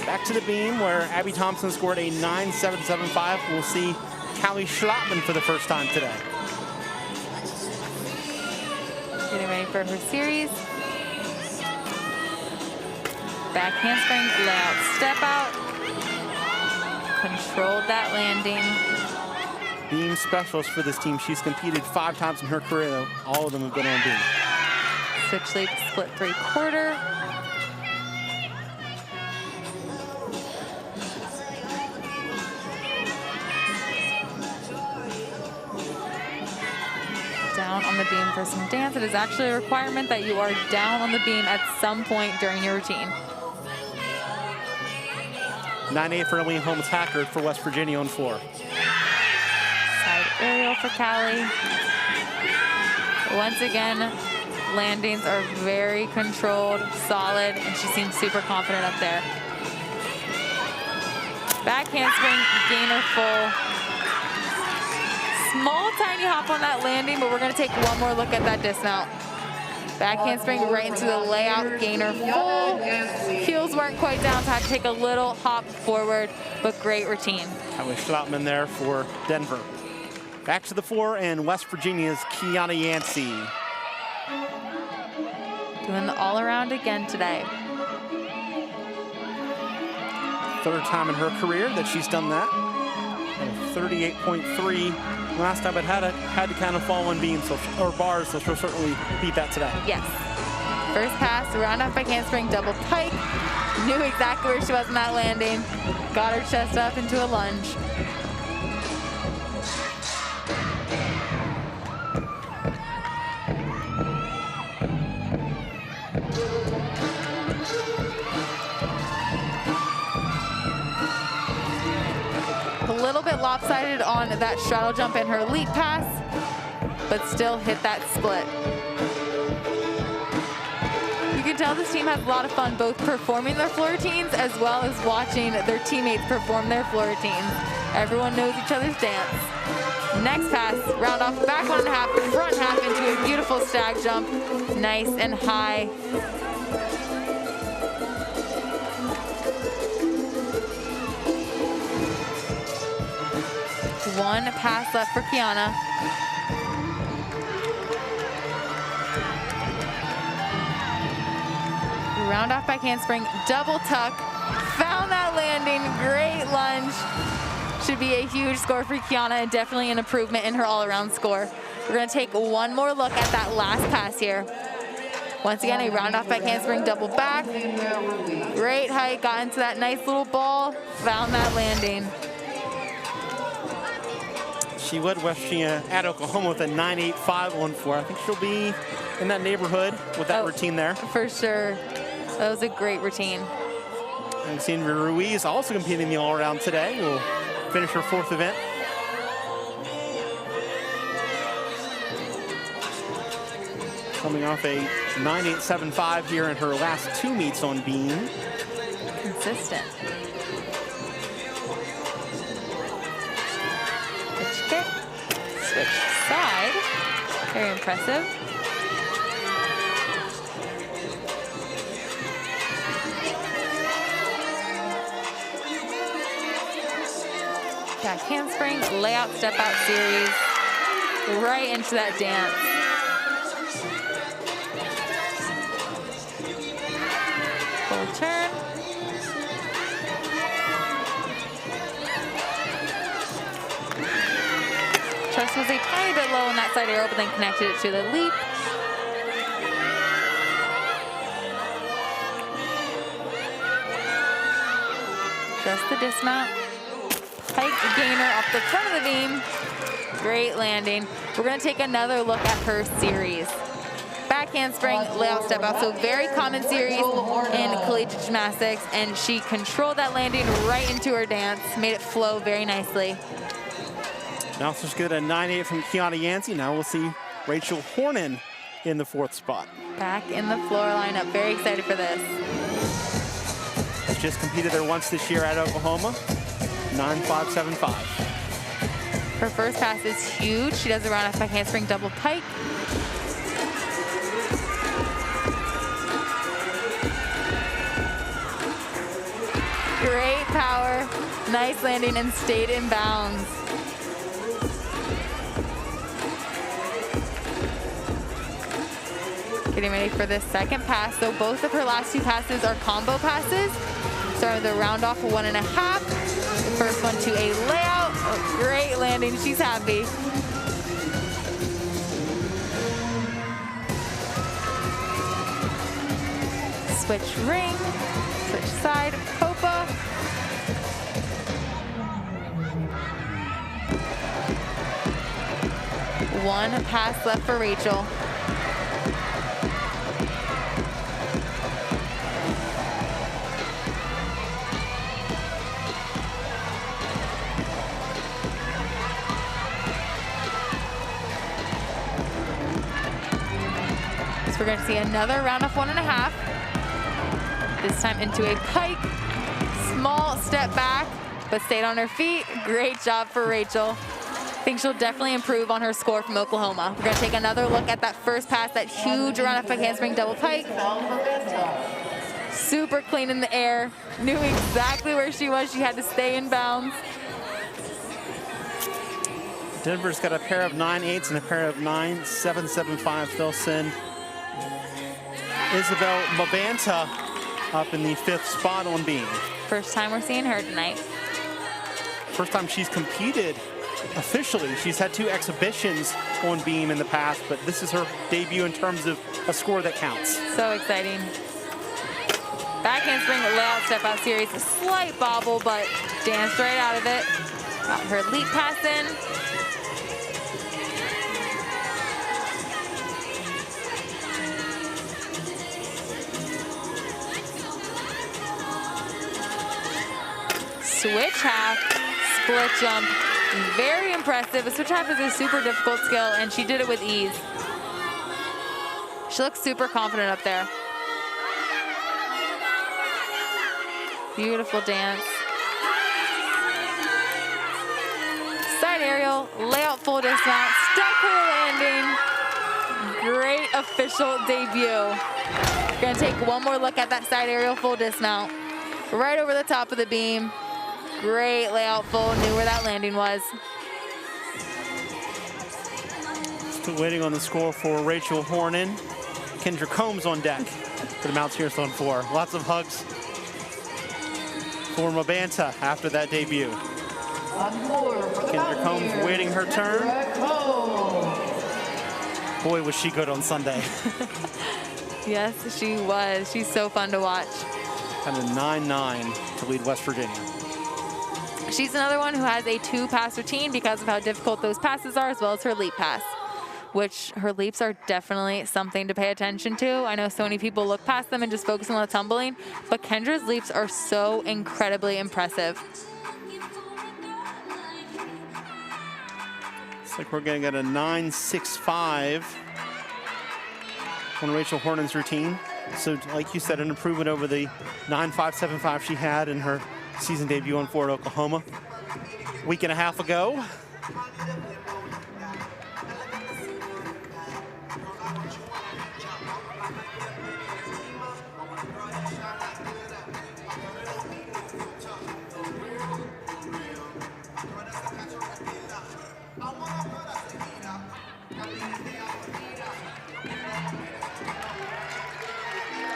Back to the beam where Abby Thompson scored a 9.775. We'll see Callie Schlotman for the first time today. Getting ready for her series. Back handspring, layout, step out. Controlled that landing. Beam specialist for this team. She's competed 5 times in her career, though. All of them have been on beam. Switch leap, split 3/4. Down on the beam for some dance. It is actually a requirement that you are down on the beam at some point during your routine. 9.8 for Emily Holmes-Hackard for West Virginia on 4. Side aerial for Callie. Once again, landings are very controlled, solid, and she seems super confident up there. Back handspring, gainer full. Small, tiny hop on that landing, but we're gonna take one more look at that dismount. Back handspring right into the layout, gainer full. Heels weren't quite down, so I had to take a little hop forward, but great routine. Callie Schlotman there for Denver. Back to the 4 and West Virginia's Kiana Yancey. Doing the all around again today. 3rd time in her career that she's done that. 38.3. Last time it had to kind of fall on beams or bars, so she'll certainly beat that today. Yes. First pass, round off by handspring, double pike. Knew exactly where she was in that landing. Got her chest up into a lunge. A little bit lopsided on that straddle jump and her leap pass, but still hit that split. You can tell this team has a lot of fun both performing their floor routines as well as watching their teammates perform their floor routines. Everyone knows each other's dance. Next pass, round off back 1.5, front half into a beautiful stag jump. Nice and high. One pass left for Kiana. Round off back handspring, double tuck. Found that landing, great lunge. Should be a huge score for Kiana and definitely an improvement in her all-around score. We're gonna take one more look at that last pass here. Once again, a round off back handspring, double back. Great height, got into that nice little ball, found that landing. She led West Virginia at Oklahoma with a 9.8514. I think she'll be in that neighborhood with that routine there. For sure. That was a great routine. And Sandra Ruiz also competing in the all-around today. Will finish her 4th event. Coming off a 9.875 here in her last 2 meets on beam. Consistent. Switch kick, switch side. Very impressive. Back handspring, layout, step out series, right into that dance. Full turn. Trust was a tiny bit low in that side aero, but then connected it to the leap. Just the dismount. Pike gainer off the front of the beam. Great landing. We're gonna take another look at her series. Back handspring, layout step out. So very common series in collegiate gymnastics, and she controlled that landing right into her dance, made it flow very nicely. Now she's get a 9.8 from Kiana Yancey. Now we'll see Rachel Hornan in the 4th spot. Back in the floor lineup. Very excited for this. She's just competed there once this year at Oklahoma. 9.575. Her first pass is huge. She does a round off back handspring double pike. Great power, nice landing, and stayed in bounds. Getting ready for this second pass. So both of her last 2 passes are combo passes. Starting with a round off 1.5. The first one to a layout. Oh, great landing, she's happy. Switch ring, switch side, Popa. One pass left for Rachel. So we're gonna see another round of 1.5. This time into a pike. Small step back, but stayed on her feet. Great job for Rachel. I think she'll definitely improve on her score from Oklahoma. We're gonna take another look at that first pass, that huge round of back handspring double pike. Super clean in the air. Knew exactly where she was. She had to stay in bounds. Denver's got a pair of 9.8s and a pair of 9.775. They'll send Isabel Mabanta up in the 5th spot on beam. First time we're seeing her tonight. First time she's competed officially. She's had 2 exhibitions on beam in the past, but this is her debut in terms of a score that counts. So exciting. Back handspring layout step out series. A slight bobble, but danced right out of it. Got her leap pass in. Switch half, split jump, very impressive. A switch half is a super difficult skill, and she did it with ease. She looks super confident up there. Beautiful dance. Side aerial, layout full dismount, stuck her landing. Great official debut. Gonna take one more look at that side aerial full dismount. Right over the top of the beam. Great layout full, knew where that landing was. Still waiting on the score for Rachel Hornan. Kendra Combs on deck for the Mountaineers on 4. Lots of hugs for Mabanta after that debut. Kendra Combs waiting her turn. Boy, was she good on Sunday. Yes, she was. She's so fun to watch. Kind of 9-9 to lead West Virginia. She's another one who has a 2-pass routine because of how difficult those passes are, as well as her leap pass, which her leaps are definitely something to pay attention to. I know so many people look past them and just focus on the tumbling, but Kendra's leaps are so incredibly impressive. Looks like we're going to get a 9.65 on Rachel Hornan's routine. So like you said, an improvement over the 9.575 she had in her season debut on Ford, Oklahoma, week and a half ago.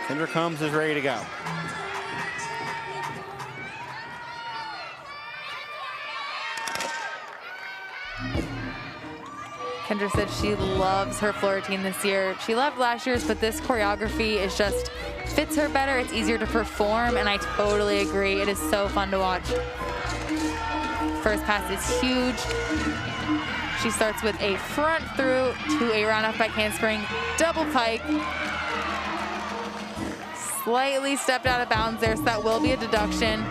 Kendra Combs is ready to go. Kendra said she loves her floor routine this year. She loved last year's, but this choreography is just fits her better. It's easier to perform, and I totally agree. It is so fun to watch. First pass is huge. She starts with a front through to a round off back handspring, double pike. Slightly stepped out of bounds there, so that will be a deduction.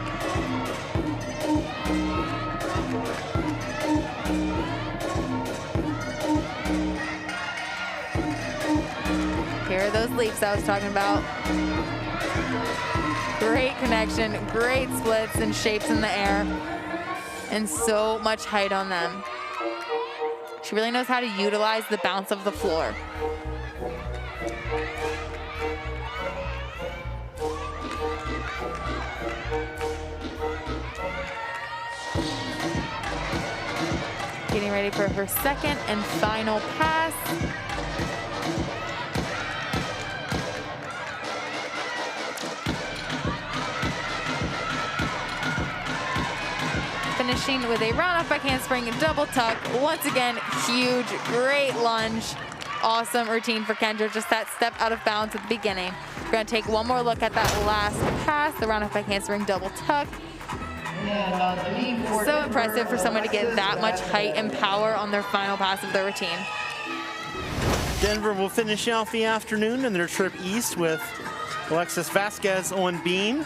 Here are those leaps I was talking about. Great connection, great splits and shapes in the air, and so much height on them. She really knows how to utilize the bounce of the floor. Getting ready for her second and final pass. Finishing with a round off back handspring and double tuck. Once again, huge, great lunge. Awesome routine for Kendra, just that step out of bounds at the beginning. We're gonna take one more look at that last pass, the round off back handspring double tuck. So impressive for someone to get that much height and power on their final pass of their routine. Denver will finish off the afternoon in their trip east with Alexis Vasquez on beam.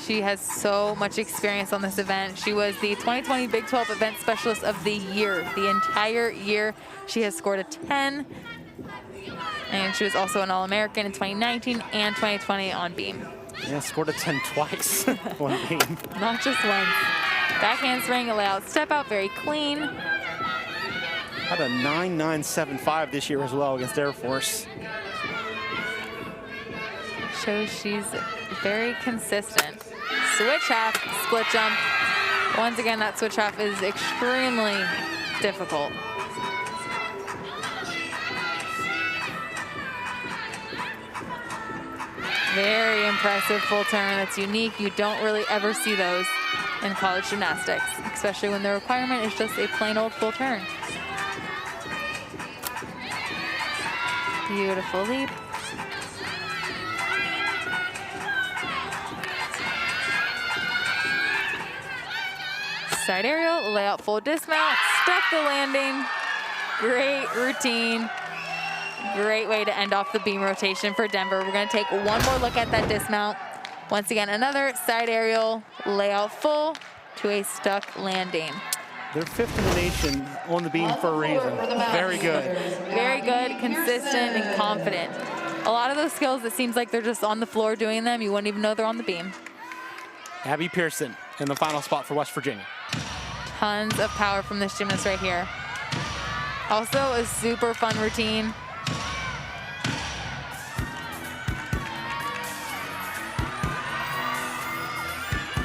She has so much experience on this event. She was the 2020 Big 12 Event Specialist of the Year. The entire year, she has scored a 10. And she was also an All-American in 2019 and 2020 on beam. Yeah, scored a 10 twice on beam. Not just once. Back handspring, layout, step out, very clean. Had a 9.975 this year as well against Air Force. Shows she's very consistent. Switch half, split jump. Once again, that switch half is extremely difficult. Very impressive full turn. That's unique. You don't really ever see those in college gymnastics, especially when the requirement is just a plain old full turn. Beautiful leap. Side aerial, layout full dismount, stuck the landing. Great routine. Great way to end off the beam rotation for Denver. We're gonna take one more look at that dismount. Once again, another side aerial, layout full to a stuck landing. They're 5th in the nation on the beam for a reason. Very good. Very good, consistent, and confident. A lot of those skills, it seems like they're just on the floor doing them. You wouldn't even know they're on the beam. Abby Pearson in the final spot for West Virginia. Tons of power from this gymnast right here. Also a super fun routine.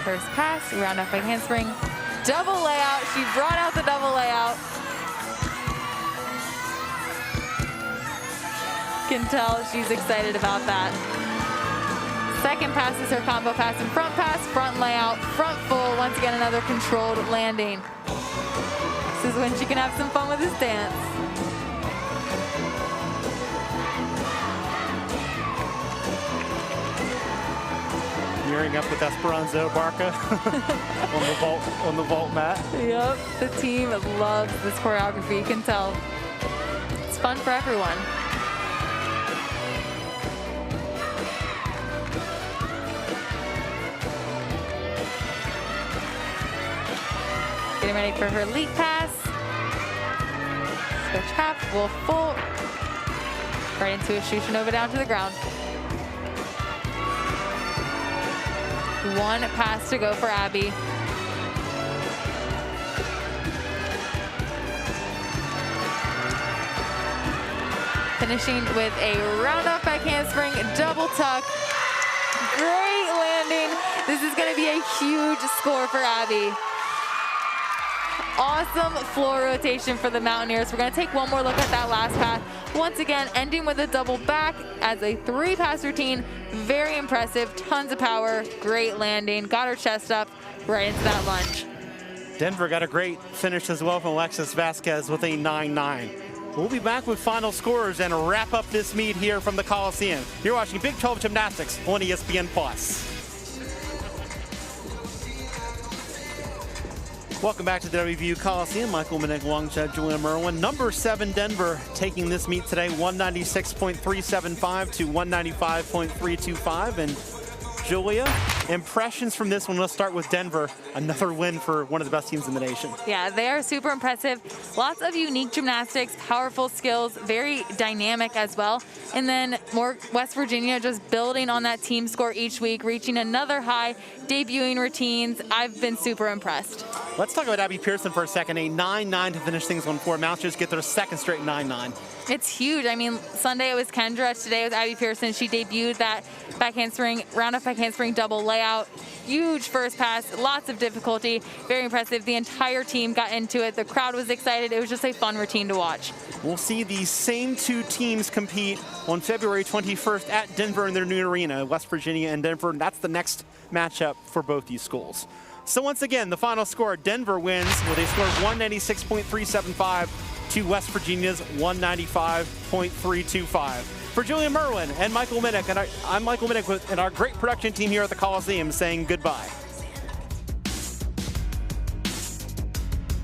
First pass, round off by handspring. Double layout, she brought out the double layout. Can tell she's excited about that. Second pass is her combo pass and front layout, front full. Once again, another controlled landing. This is when she can have some fun with this dance. Gearing up with Esperanza Barca on the vault mat. Yep, the team loves this choreography. You can tell. It's fun for everyone. Getting ready for her leap pass. Switch half, wolf full. Right into a Shushinova down to the ground. One pass to go for Abby. Finishing with a round-off back handspring, double tuck. Great landing. This is going to be a huge score for Abby. Awesome floor rotation for the Mountaineers. We're going to take one more look at that last pass. Once again, ending with a double back as a 3-pass routine. Very impressive, tons of power, great landing. Got her chest up right into that lunge. Denver got a great finish as well from Alexis Vasquez with a 9-9. We'll be back with final scores and wrap up this meet here from the Coliseum. You're watching Big 12 Gymnastics on ESPN+. Welcome back to the WVU Coliseum. Michael Minnick, Wangcha, Julia Merwin. Number 7 Denver taking this meet today, 196.375 to 195.325. And Julia, impressions from this one. Let's start with Denver. Another win for one of the best teams in the nation. Yeah, they are super impressive. Lots of unique gymnastics, powerful skills, very dynamic as well. And then more West Virginia just building on that team score each week, reaching another high, debuting routines. I've been super impressed. Let's talk about Abby Pearson for a second. A 9-9 to finish things on 4. Mountaineers get their second straight 9-9. It's huge. I mean, Sunday it was Kendra. Today it was Abby Pearson. She debuted that back handspring, round-off back handspring double layout. Huge first pass, lots of difficulty. Very impressive. The entire team got into it. The crowd was excited. It was just a fun routine to watch. We'll see the same 2 teams compete on February 21st at Denver in their new arena, West Virginia and Denver. That's the next matchup for both these schools. So once again, the final score, Denver wins with a score of 196.375 to West Virginia's 195.325. For Julia Merwin and Michael Minnick, and I'm Michael Minnick and our great production team here at the Coliseum saying goodbye.